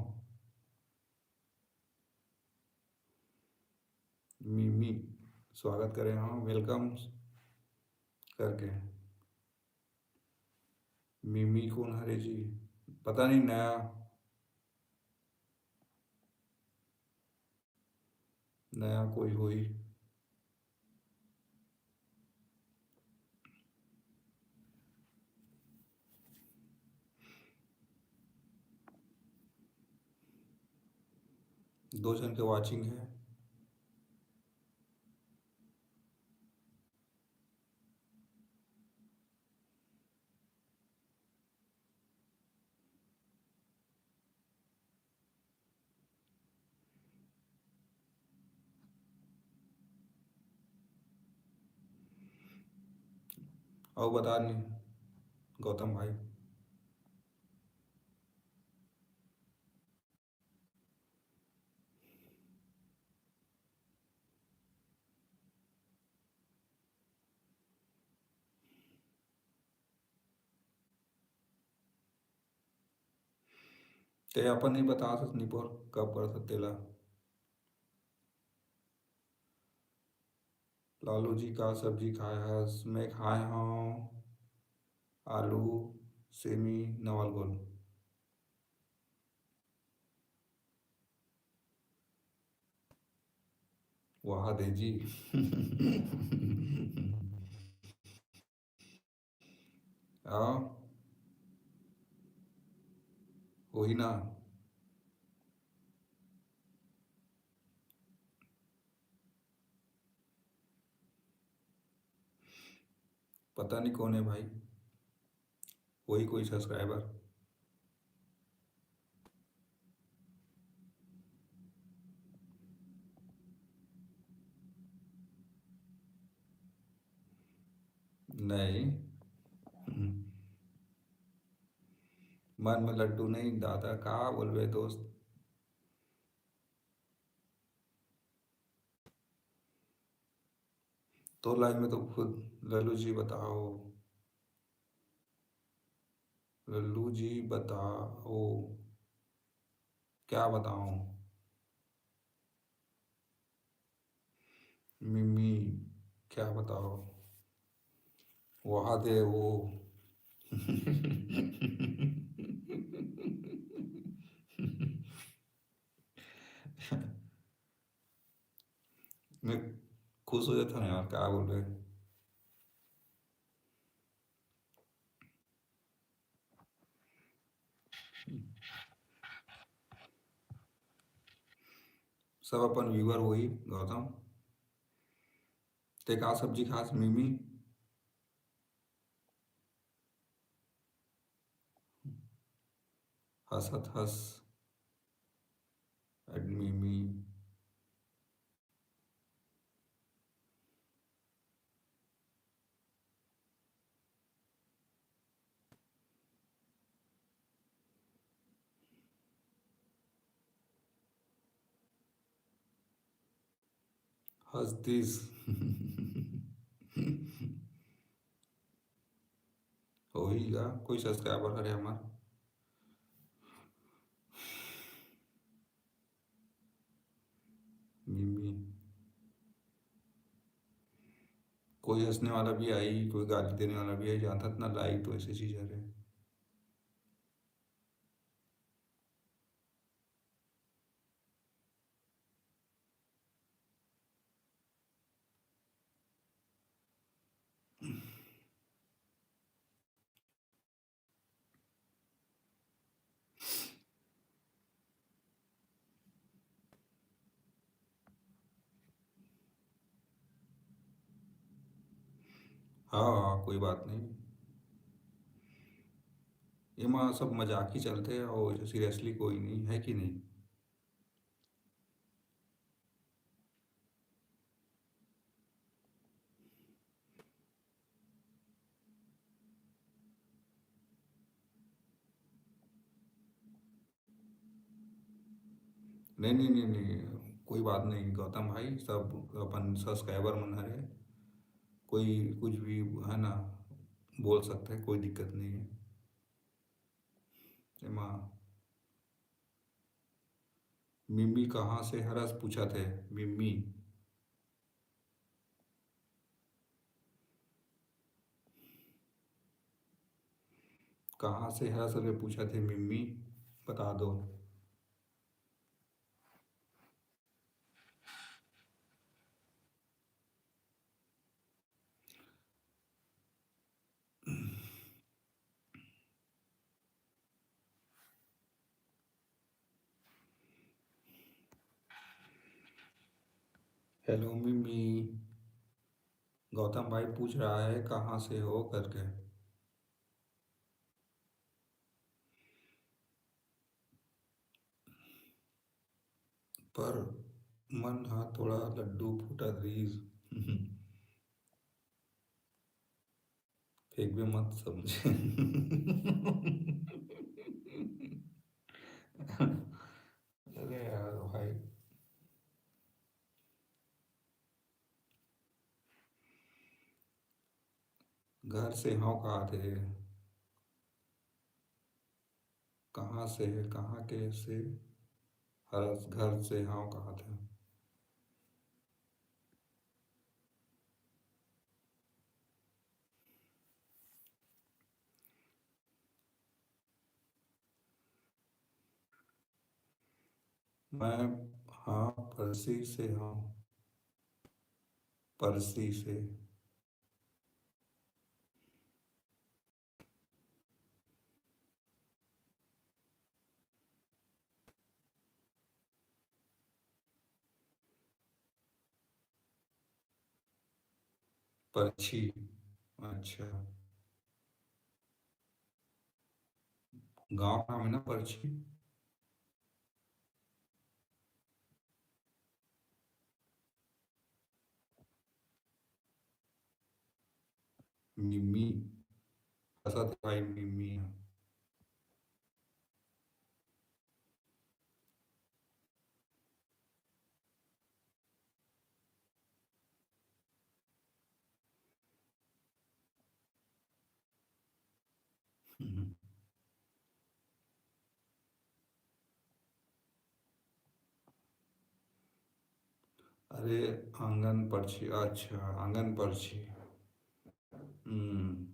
मिमी स्वागत करे हाँ, वेलकम करके। मिमी कौन हरे जी? पता नहीं, नया। नया कोई हुई। दो जन के वाचिंग है। और बता नहीं, गौतम भाई। ते आपण नहीं बता सकनी पर कब कर सकते ला। लालू जी का सब्जी खाया है, मैं खाए हूँ आलू सेमी नवल गोल। वहा दे जी। आओ वही ना। पता नहीं कौन है भाई, वही कोई सब्सक्राइबर। नहीं। मन में लड्डू नहीं दादा का बोलबे दोस्त। तो लाइव में तो खुद लल्लू जी बताओ। लल्लू जी बताओ, क्या बताऊं। मिमी क्या बताओ, वहा दे वो। मैं खुश हो जाता हूँ यार, क्या बोल रहे। सब अपन व्यूअर वही गौतम। ते का सब्जी खास मिमी। हसत हस एट मिमी। हस दिस। होगा कोई सब्सक्राइबर करे हमार। मिमी कोई हंसने वाला भी आई, कोई गाली देने वाला भी आई, जहाँ तक ना लाइक तो ऐसी चीज है। हाँ हाँ कोई बात नहीं। ये माँ सब मजाक ही चलते हैं और सीरियसली कोई नहीं है कि नहीं। नहीं नहीं नहीं नहीं, कोई बात नहीं गौतम भाई, सब अपन सब्सक्राइबर मन है। कोई कुछ भी है ना, बोल सकते हैं, कोई दिक्कत नहीं है। एमा मिम्मी कहाँ से हरस पूछा थे। मिम्मी कहाँ से हरस करके पूछा थे मिम्मी, बता दो। हेलो मिम्मी, गौतम भाई पूछ रहा है कहाँ से हो करके। पर मन हा थोड़ा लड्डू फूटा रीज। फेंक भी मत समझे। अरे यार भाई, घर से हाँ कहा थे। कहाँ से है, कहाँ के से, हरस घर से हाँ कहाँ थे। मैं हाँ परसी से हाँ, परसी से। परछी। अच्छा। गांव का नाम है ना परछी। मिम्मी। ऐसा था भाई मिम्मी है। अरे आंगन परछी, अच्छा आंगन परछी। हम्म।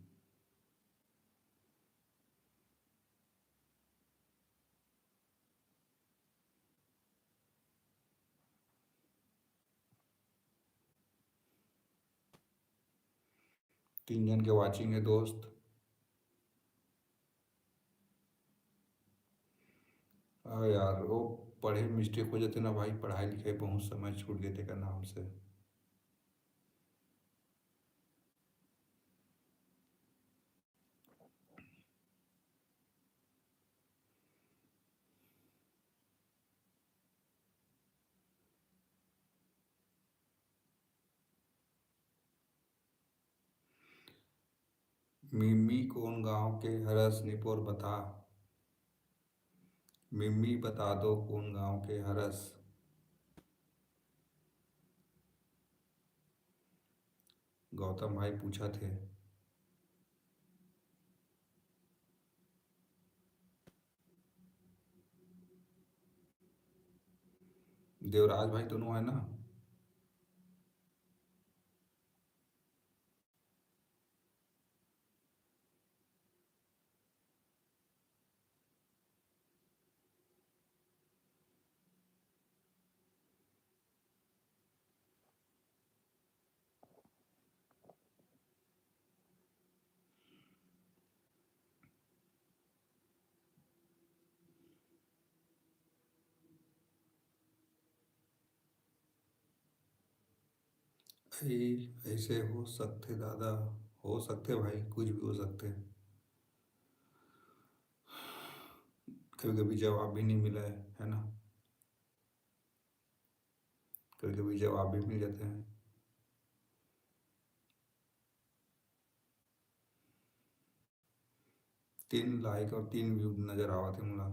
3 जन के वाचिंग है दोस्त। हाँ यार वो पढ़े मिस्टेक हो जाते ना भाई, पढ़ाई लिखाई बहुत समय छूट गए थे का नाम से। मिम्मी कौन गांव के हरस निपोर बता। मिम्मी बता दो कौन गांव के हरस। गौतम भाई पूछा थे। देवराज भाई दोनों है ना। ऐसे हो सकते दादा, हो सकते भाई, कुछ भी हो सकते। कभी कभी जवाब भी नहीं मिला है ना। कभी कभी जवाब भी मिल जाते हैं। 3 लाइक और 3 व्यू नजर आवा थे मुला।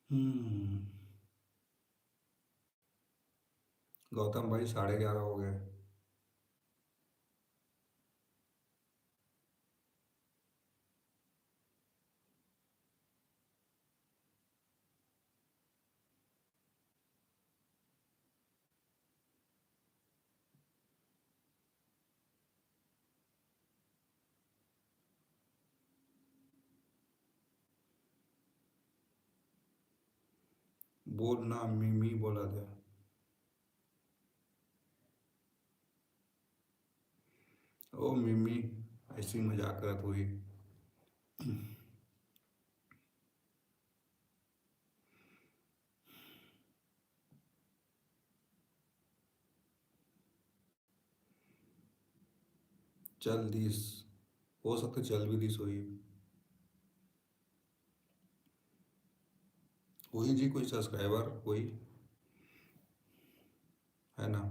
हम्म। गौतम भाई 11:30 हो गए। बोल ना मिमी बोला था। ओ मिमी, ऐसी मजाक करत हुई। चल दिस, हो सकता चल भी दिस हुई। हुई जी कोई सब्सक्राइबर हुई, है ना।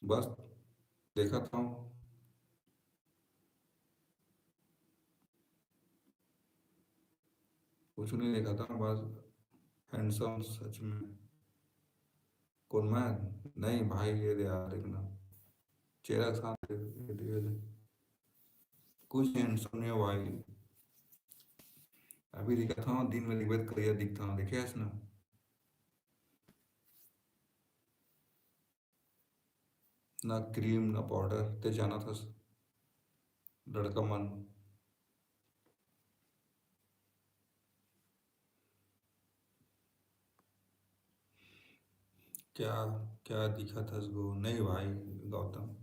बस देखा था। कुछ नहीं देखा था बस। हैंडसम सच में। कौन मैं? नहीं भाई, ये दे यार देखना। चेहरा के साथ ये दे। कुछ हैंडसम नहीं है भाई। अभी दिखा था दिन में रिवेद करिया दिखता ना, देखे ना। ना क्रीम ना पाउडर ते जाना था। लड़का मन। क्या? क्या दिखा था उसको? नहीं भाई। गौतम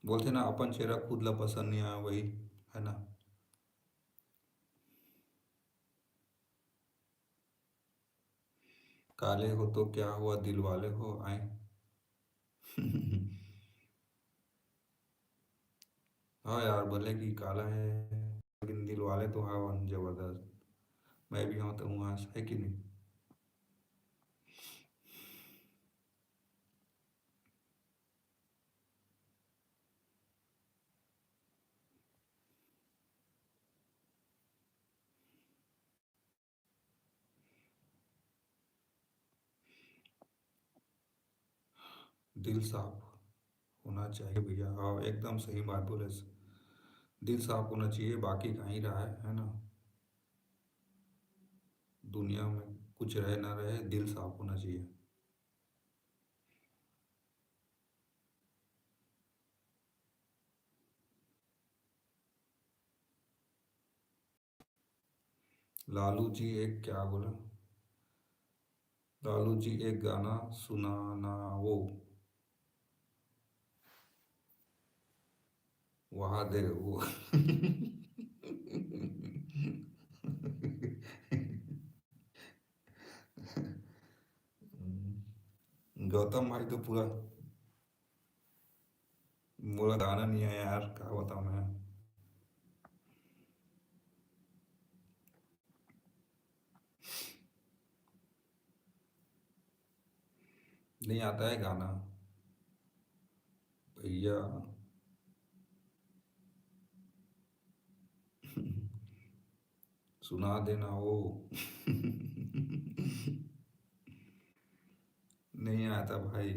बोलते ना, अपन चेहरा खुद ला पसंद नहीं आया वही, है ना। काले हो तो क्या हुआ, दिल वाले हो आए। हाँ यार, भले कि काला है लेकिन दिल वाले तो हाँ वन जबरदस्त। मैं भी हाँ तो हूँ, आज है कि नहीं। दिल साफ होना चाहिए भैया, हाँ एकदम सही बात बोले। दिल साफ होना चाहिए, बाकी कहीं रहा है ना। दुनिया में कुछ रहे ना रहे, दिल साफ होना चाहिए। लालू जी एक क्या बोला? लालू जी एक गाना सुनाना वो। वहां दे वो। गौतम भाई तो पूरा बोला, गाना नहीं है यार, क्या बताऊं मैं। नहीं आता है गाना भैया। सुना देना वो। नहीं आता भाई।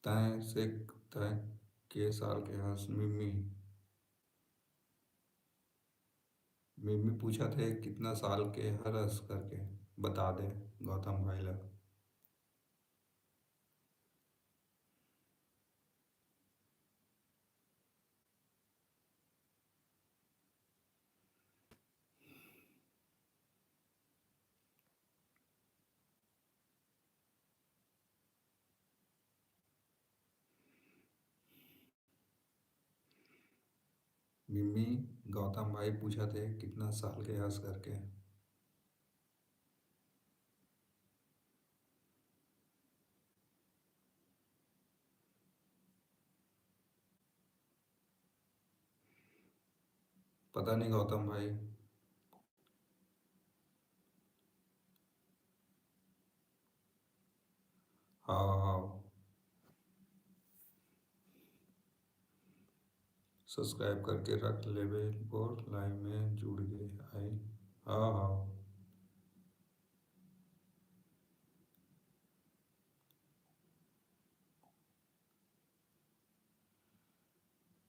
तय से तय के साल के हंस मिम्मी। मिम्मी पूछा थे कितना साल के हरस करके बता दे गौतम भाई ला। मिम्मी गौतम भाई पूछा थे कितना साल के हंस करके। पता नहीं गौतम भाई। हाँ हाँ। सब्सक्राइब करके रख ले बेल और लाइव में जुड़ गए आई। हाँ हाँ।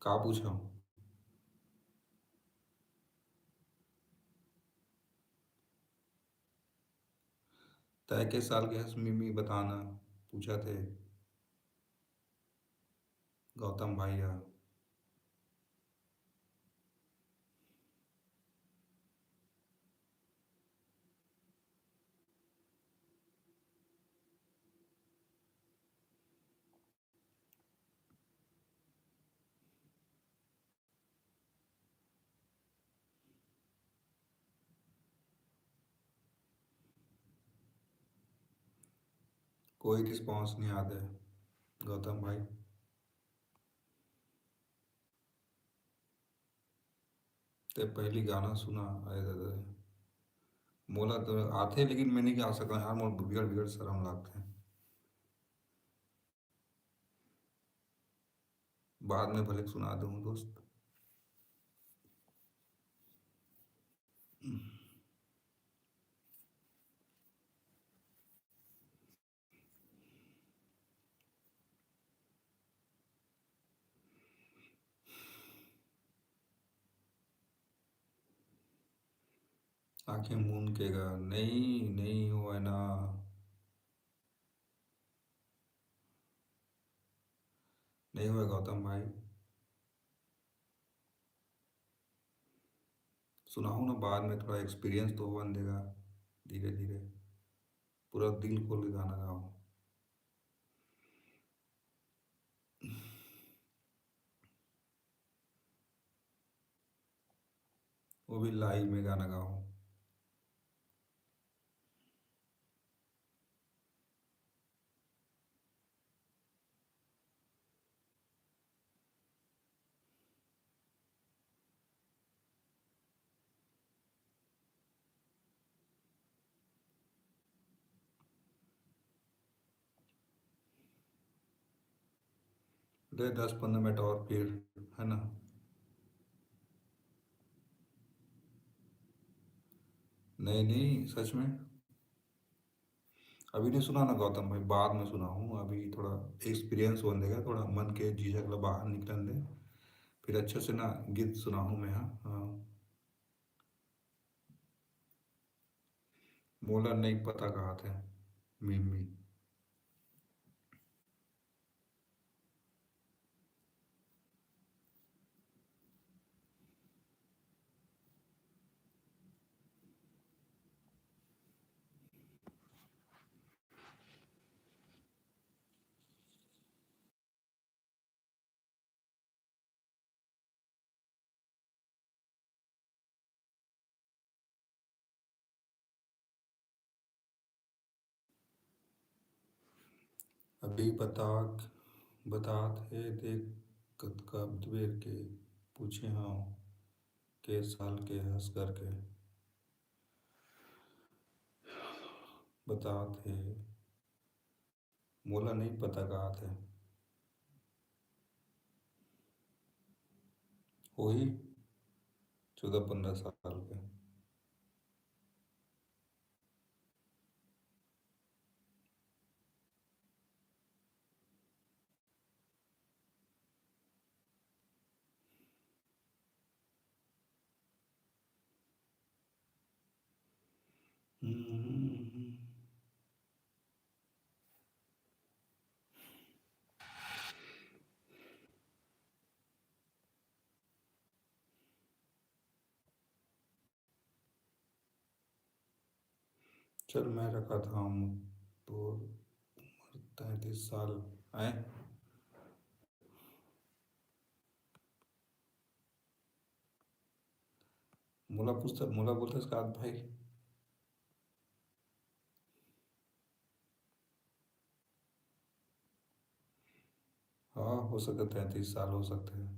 कहाँ पूछा हूँ? तय के साल के हंस मिम्मी बताना पूछा थे गौतम भैया। कोई रिस्पॉन्स नहीं आता है गौतम भाई। ते पहली गाना सुना, अरे दादा मोला तो आते लेकिन मैं नहीं गा सका यार, मोर बिगड़ बिगड़ शर्म लगते हैं। बाद में भले सुना दूँ दोस्त। आंखें मूंद के गा, नहीं नहीं हुआ है ना। नहीं हुआ गौतम भाई। सुनाऊँ ना बाद में, थोड़ा एक्सपीरियंस तो बन देगा धीरे धीरे। पूरा दिल खोल के गाना गाओ। वो भी लाइव में गाना गाओ। दे 10-15 मिनट और फिर, है ना। नहीं नहीं सच में। अभी नहीं सुना ना गौतम भाई, बाद में सुना हूँ। अभी थोड़ा एक्सपीरियंस बन देगा, थोड़ा मन के झिझक ला बाहर निकल दे, फिर अच्छे से ना गीत सुना हूँ मैं। हाँ हाँ। मोला नहीं पता कहाँ थे मिमी। अभी बता थे देख कद का बेर के, पूछे हाँ के साल के हंस करके। बता थे, मोला नहीं पता कहाँ थे। वही 14-15 साल के। हम्म। चल मैं रखा था हम तो 33 साल आए। मोला बोलता इसका भाई। हाँ हो सकता है 33 साल हो सकते हैं।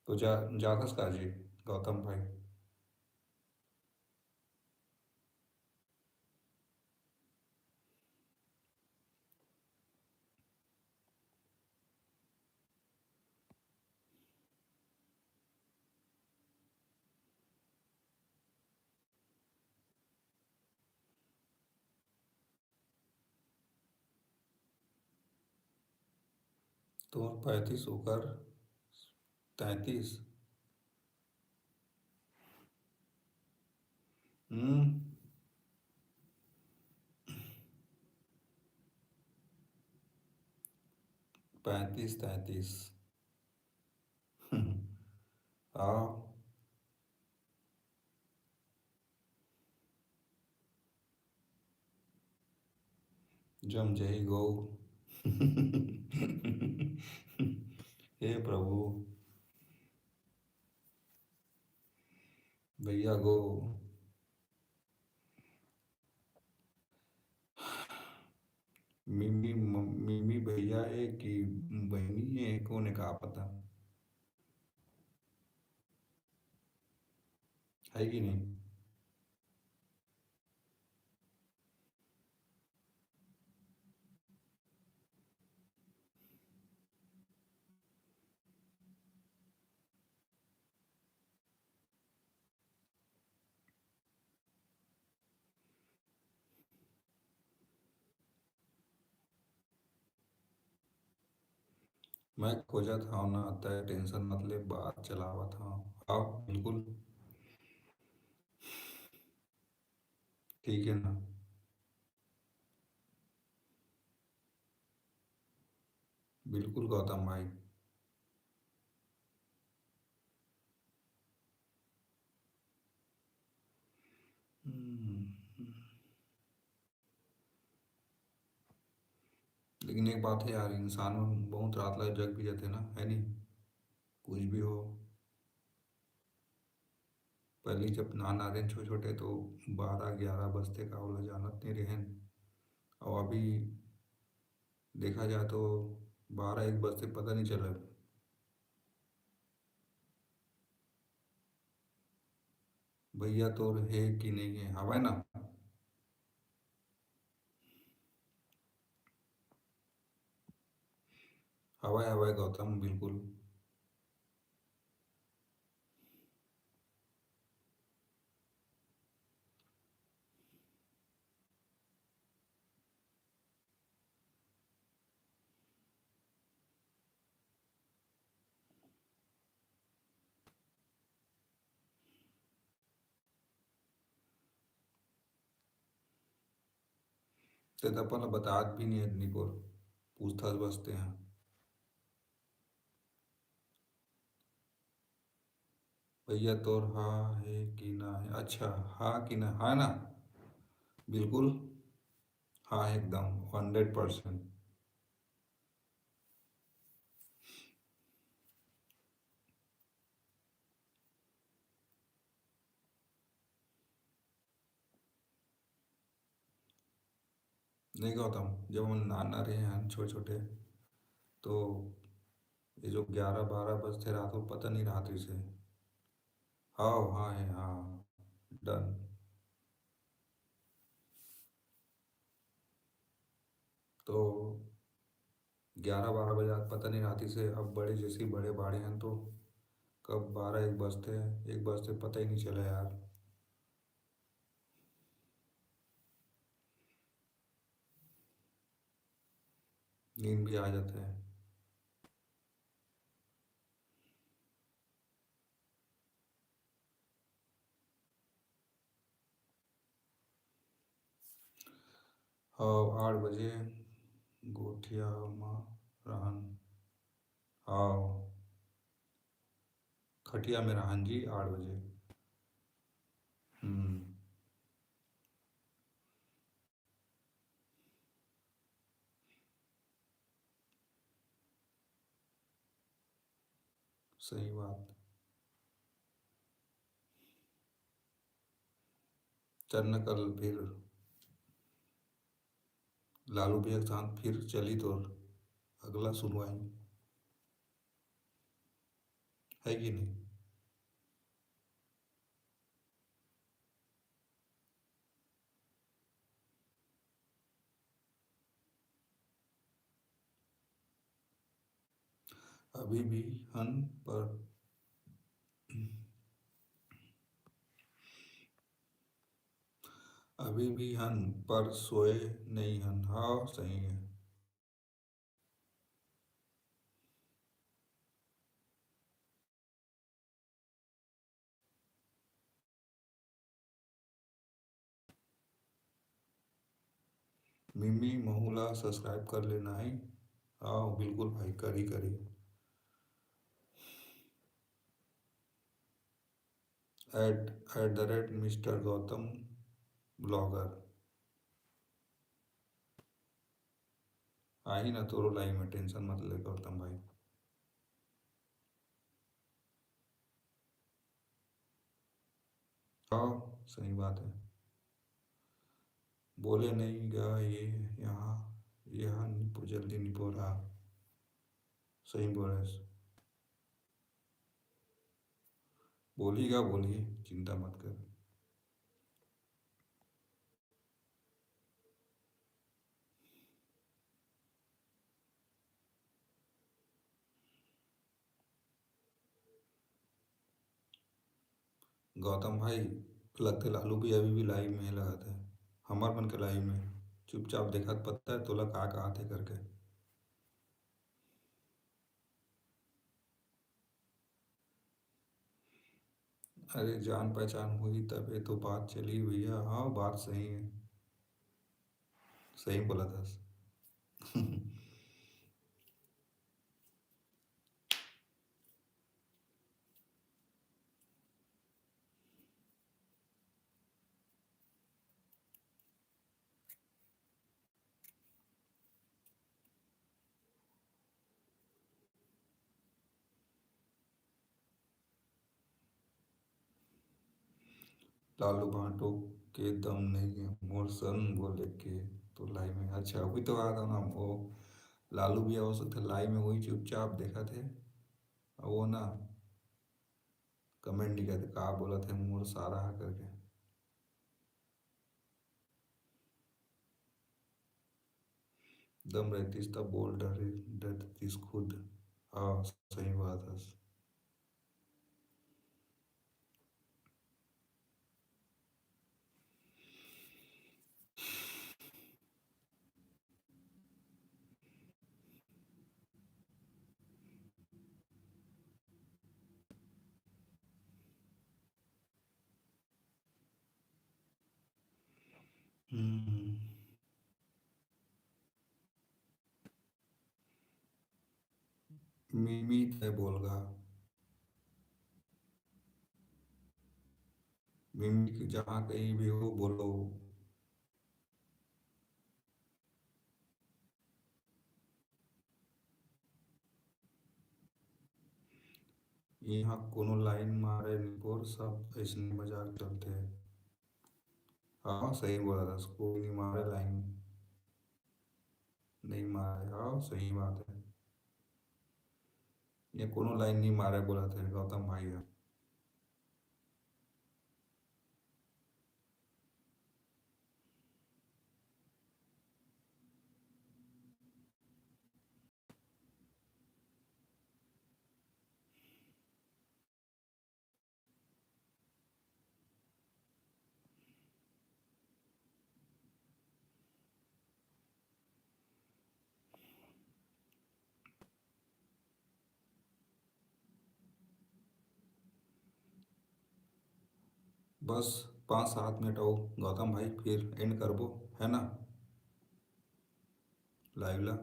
तो जातस का जी गौतम भाई। तो 35 होकर 33। हम्म। 35-33। हाँ। जम जय गौ। हे प्रभु। भैया गो। मिमी भैया है कि बहनी है, कौन है का पता। है कि नहीं। मैं खोजा था ना, आता है टेंशन मतलब बात चलावा था। आओ बिल्कुल। ठीक है ना। बिल्कुल गौतम भाई। हम्म, लेकिन एक बात है यार, इंसान में बहुत रात लाख जग भी जाते ना, है नहीं। कुछ भी हो। पहले जब नाना रहे छोटे छोटे तो 12 11 बजते का वाला जानत नहीं रहन। और अभी देखा जाए तो 12 1 बजते पता नहीं चला। भैया तो है कि नहीं है, हवा है ना। हवा है गौतम बिल्कुल। ते तो अपन बतात भी नहीं आदमी को, पूछताछ बसते हैं। भैया तो हाँ है कि ना है, अच्छा। हाँ कि ना, हाँ ना। बिल्कुल। हाँ एकदम 100%। नहीं गौतम, जब हम नाना रहे हैं छोटे छोटे, तो ये जो 11 12 बजते रात को पता नहीं रात से। हाँ हाँ है हाँ। डन। तो 11 12 बजे रात पता नहीं राती से, अब बड़े जैसे ही बड़े बाड़े हैं तो कब 12 1 बजते हैं, 1 बजते पता ही नहीं चला यार। नींद भी आ जाते हैं। हाँ 8 बजे गोठिया में रहन। हाँ खटिया में रहन जी 8 बजे। हम्म। सही बात। चलना कल फिर लालू भैया के साथ फिर चली तो अगला सुनवाई। है कि नहीं। अभी भी हन पर अभी भी हन पर सोए नहीं हन, हाँ सही है। मिमी महूला सब्सक्राइब कर लेना है। हाँ बिल्कुल भाई, करी करी। @ मिस्टर गौतम ब्लॉगर। आ ही ना तोरो लाइव में, टेंशन मत ले गौतम भाई। हाँ सही बात है। बोले नहीं गा ये यहाँ, यहाँ निपो जल्दी निपो रहा। सही बोले। बोलिएगा बोलिए, चिंता मत कर। गौतम भाई, लगते लालू भी अभी भी लाइव में ही लगाते हैं। हमार मन के लाइव में चुपचाप देखा पता है तोला का कहा थे करके। अरे जान पहचान हुई तभी तो बात चली भैया। हाँ बात सही है। सही बोला था। लालू भाटो के दम नहीं है मोर सन बोले के। तो लाइव में अच्छा अभी तो आया था ना वो। लालू भी हो सकता लाइव में, वही चुपचाप देखा थे। और वो ना कमेंट नहीं करते कहा बोला थे मोर सारा करके। दम रहतीस तब बोल डरे डरतीस खुद। हाँ सही बात है। हम्म। मिमी तय बोलगा। मिमी की जहाँ कहीं भी हो बोलो। यहाँ कोनो लाइन मारे निपोर सब ऐसने मजाक चलते हैं। हाँ सही बोला था, कोई नहीं मारे लाइन। नहीं मारे, हाँ सही बात है। ये कोनो लाइन नहीं मारे बोला था गौतम भाई है। बस 5-7 मिनट और गौतम भाई फिर एंड करबो, है ना लाइव ला।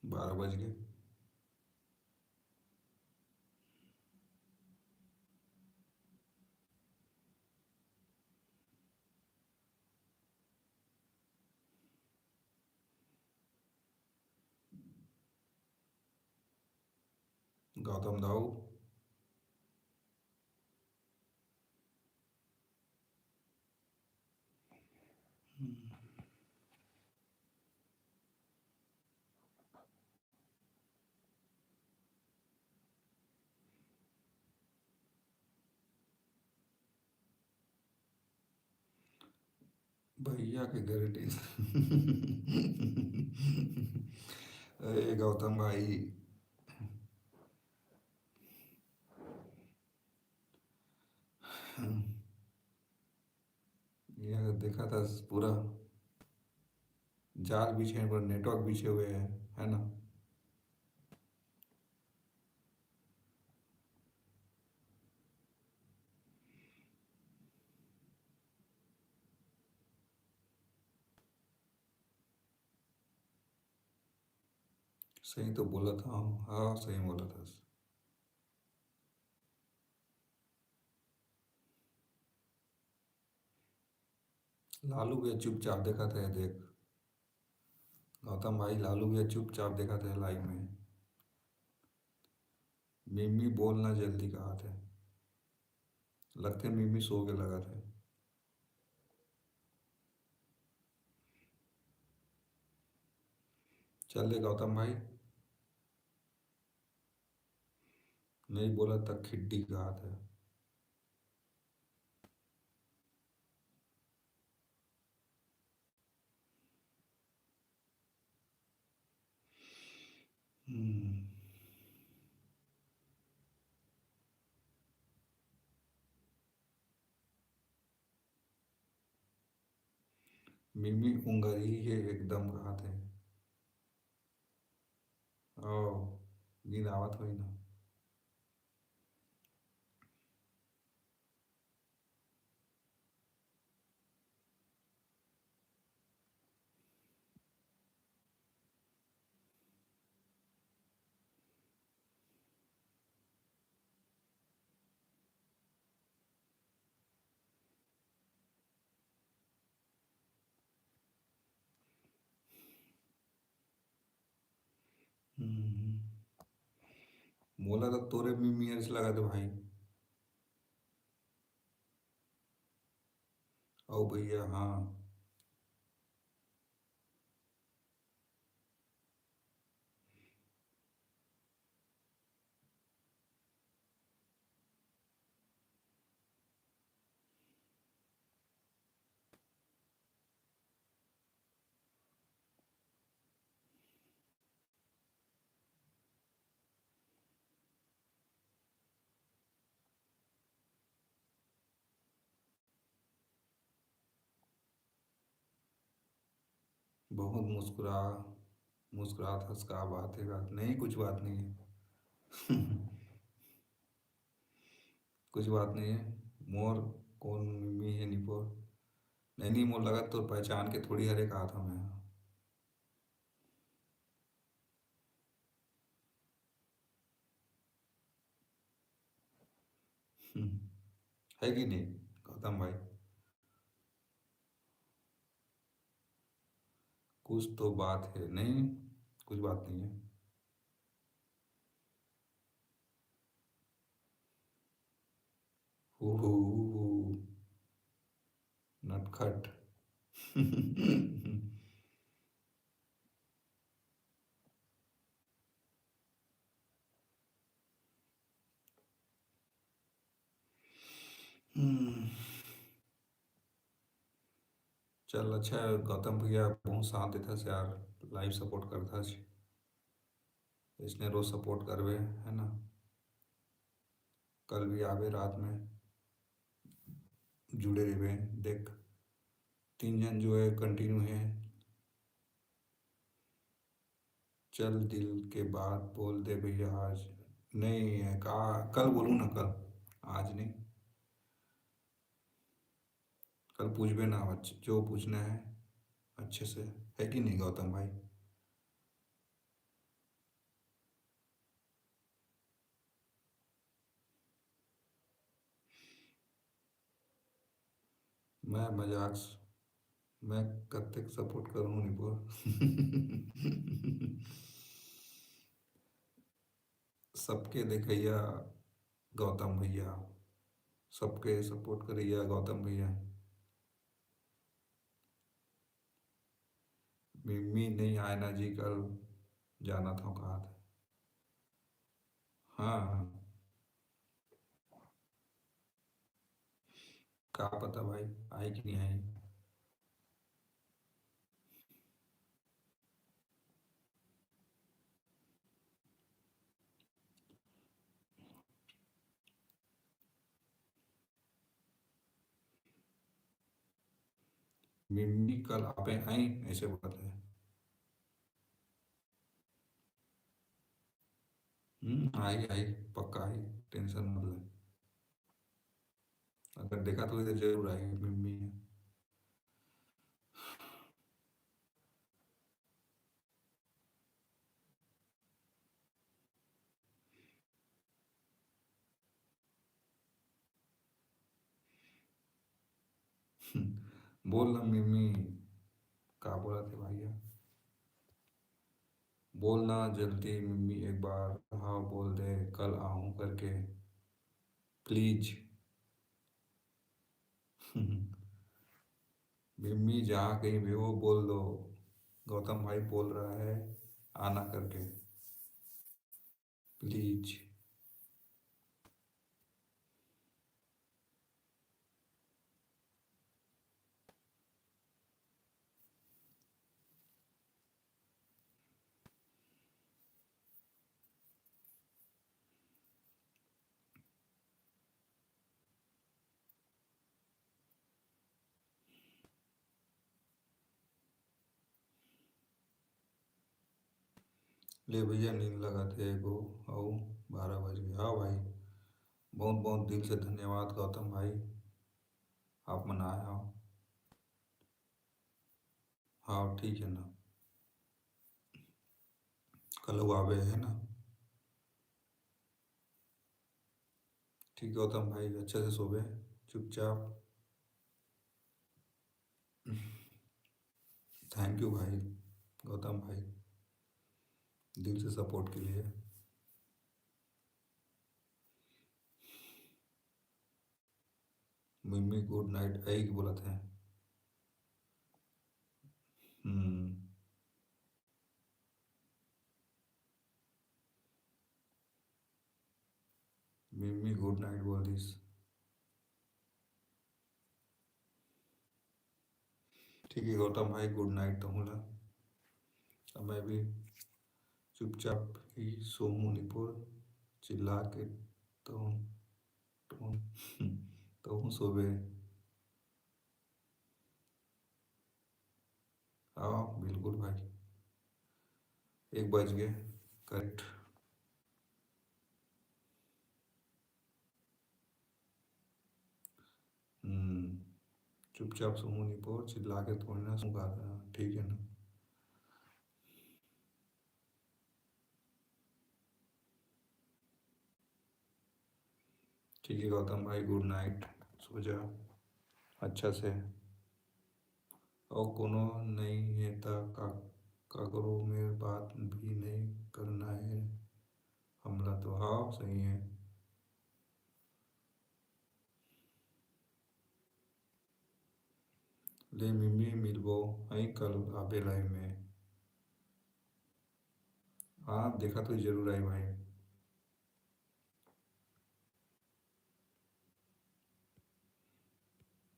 12 बज गए। गौतम दाऊ। भैया के गारंटी। अरे गौतम भाई। ये देखा था पूरा जाल बिछे हैं, पूरा नेटवर्क बिछे हुए हैं, है ना। सही तो बोला था। हाँ सही बोला था। लालू भैया चुपचाप देखा था, ये देख। गौतम भाई लालू भैया चुपचाप देखा था लाइव में। मिम्मी बोलना जल्दी कहा थे। लगते मिम्मी सो के लगा थे। चल ले गौतम भाई। नहीं बोला तक खिड्डी कहा था। हम्म, मिम्मी उंगरी है एकदम कहा थे। ओ, नींद आवत हुई ना। हम्म, बोला तो तोरे मिम्मी ऐसे लगा थे भाई। ओ भैया हाँ। बहुत मुस्कुराहट हंस का बात है। बात नहीं, कुछ बात नहीं है। कुछ बात नहीं है। मोर कौन मिम्मी है निपोर। नहीं नहीं, मोर लगा तो पहचान के थोड़ी हरे कहा था मैं। हम्म, है कि नहीं गौतम भाई। कुछ तो बात है नहीं। कुछ बात नहीं है। हु नटखट। हम्म, चल अच्छा है, गौतम भैया बहुत साथ देता से यार। लाइव सपोर्ट करता है। इसने रोज सपोर्ट करवे है ना। कल भी आवे रात में। जुड़े रहे देख। तीन जन जो है कंटिन्यू है। चल दिल के बात बोल दे भैया आज। नहीं है कहा कल बोलूँ ना कल। आज नहीं। कल पूछबे ना अच्छे जो पूछना है अच्छे से। है कि नहीं गौतम भाई। मैं मजाक मैं कत्ते सपोर्ट करूँ नहीं बोल। सबके देखैया गौतम भैया। सबके सपोर्ट करिए गौतम भैया। मिम्मी नहीं आए ना जी कल। जाना था कहा था। हाँ हाँ। क्या पता भाई आई कि नहीं आई। मिम्मी कल आपे आई ऐसे बोलते हैं। आई आई। पक्का आई। टेंशन मत ले। अगर देखा तो इधर जरूर आई मिम्मी। बोल ना मिम्मी। क्या बोला थे भैया। बोलना जल्दी मम्मी, एक बार हाँ बोल दे, कल आऊँ करके प्लीज। मम्मी जहाँ कहीं भी हो बोल दो, गौतम भाई बोल रहा है आना करके प्लीज। ले भैया नींद लगाते हैं को, आओ 12 बज गए। हाँ भाई, बहुत बहुत दिल से धन्यवाद गौतम भाई, आप मनाए हो। हाँ ठीक है ना, कल वो आवे है ना। ठीक है गौतम भाई, अच्छे से सोवे चुपचाप। थैंक यू भाई, गौतम भाई, दिल से सपोर्ट के लिए। मम्मी गुड नाइट आई की बोला था। हम्म। मम्मी गुड नाइट बोल दिस। ठीक है गौतम भाई, गुड नाइट तो हूँ ला। अब मैं भी चुपचाप ही सोऊं निपुर, चिल्ला के तो तो, तो हूँ सोवे। हाँ बिल्कुल भाई, 1 बज गए करेक्ट। हम्म। चुपचाप सोऊं निपुर, चिल्ला के थोड़ी ना सूंगा था, ठीक है ना। ठीक है गौतम भाई, गुड नाइट, सो जा अच्छा से। और कोनो नहीं है ता काकरो मेरे बात भी नहीं करना है हमला तो। हाँ सही है। ले मिमी मिलबो आई कल आबे लाइव में। हाँ देखा तो जरूर आई भाई।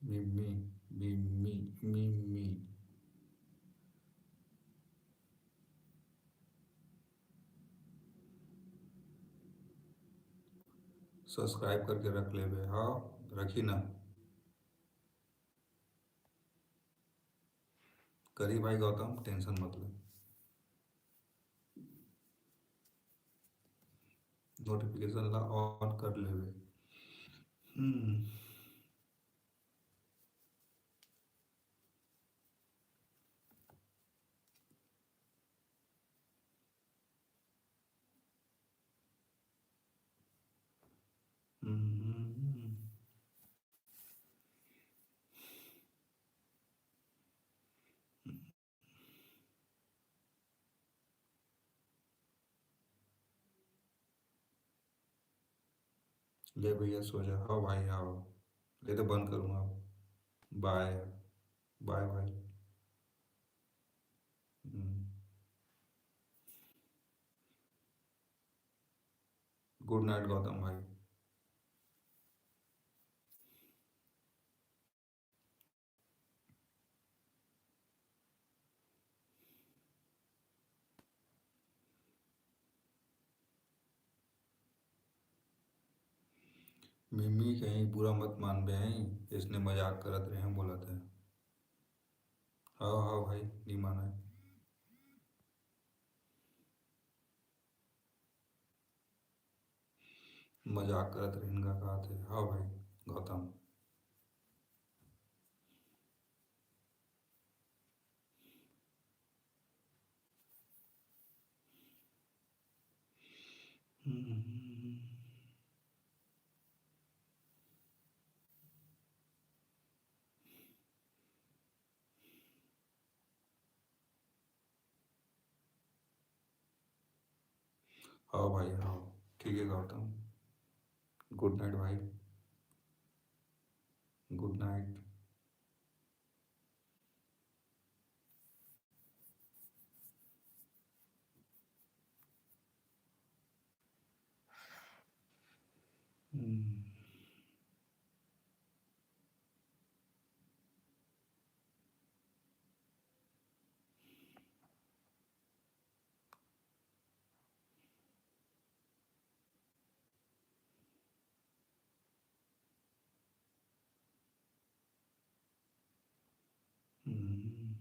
मिमी मिमी मिमी। सब्सक्राइब करके रख ले बे, हाँ रखी ना। करी भाई गौतम, टेंशन मत ले, नोटिफिकेशन ला ऑन कर ले बे। हम्म। हम्म। ले भैया सो जा, हाँ भाई हाँ। ले तो बंद करूँगा अब। बाय। बाय भाई। गुड नाइट गौतम भाई। मिमी कहीं बुरा मत मान बे हैं, इसने मजाक करत रहे हैं बोला था। हाँ हाँ भाई, नहीं माना है। मजाक करत रहे इनका कहा थे, हाँ भाई गौतम। आओ भाई आओ। ठीक है गौतम, गुड नाइट भाई, गुड नाइट। हम्म। हम्म।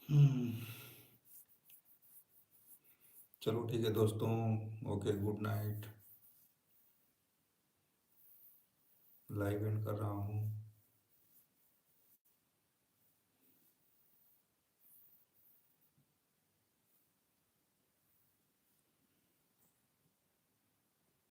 हम्म। चलो ठीक है दोस्तों, okay good night. Live and कर रहा हूँ।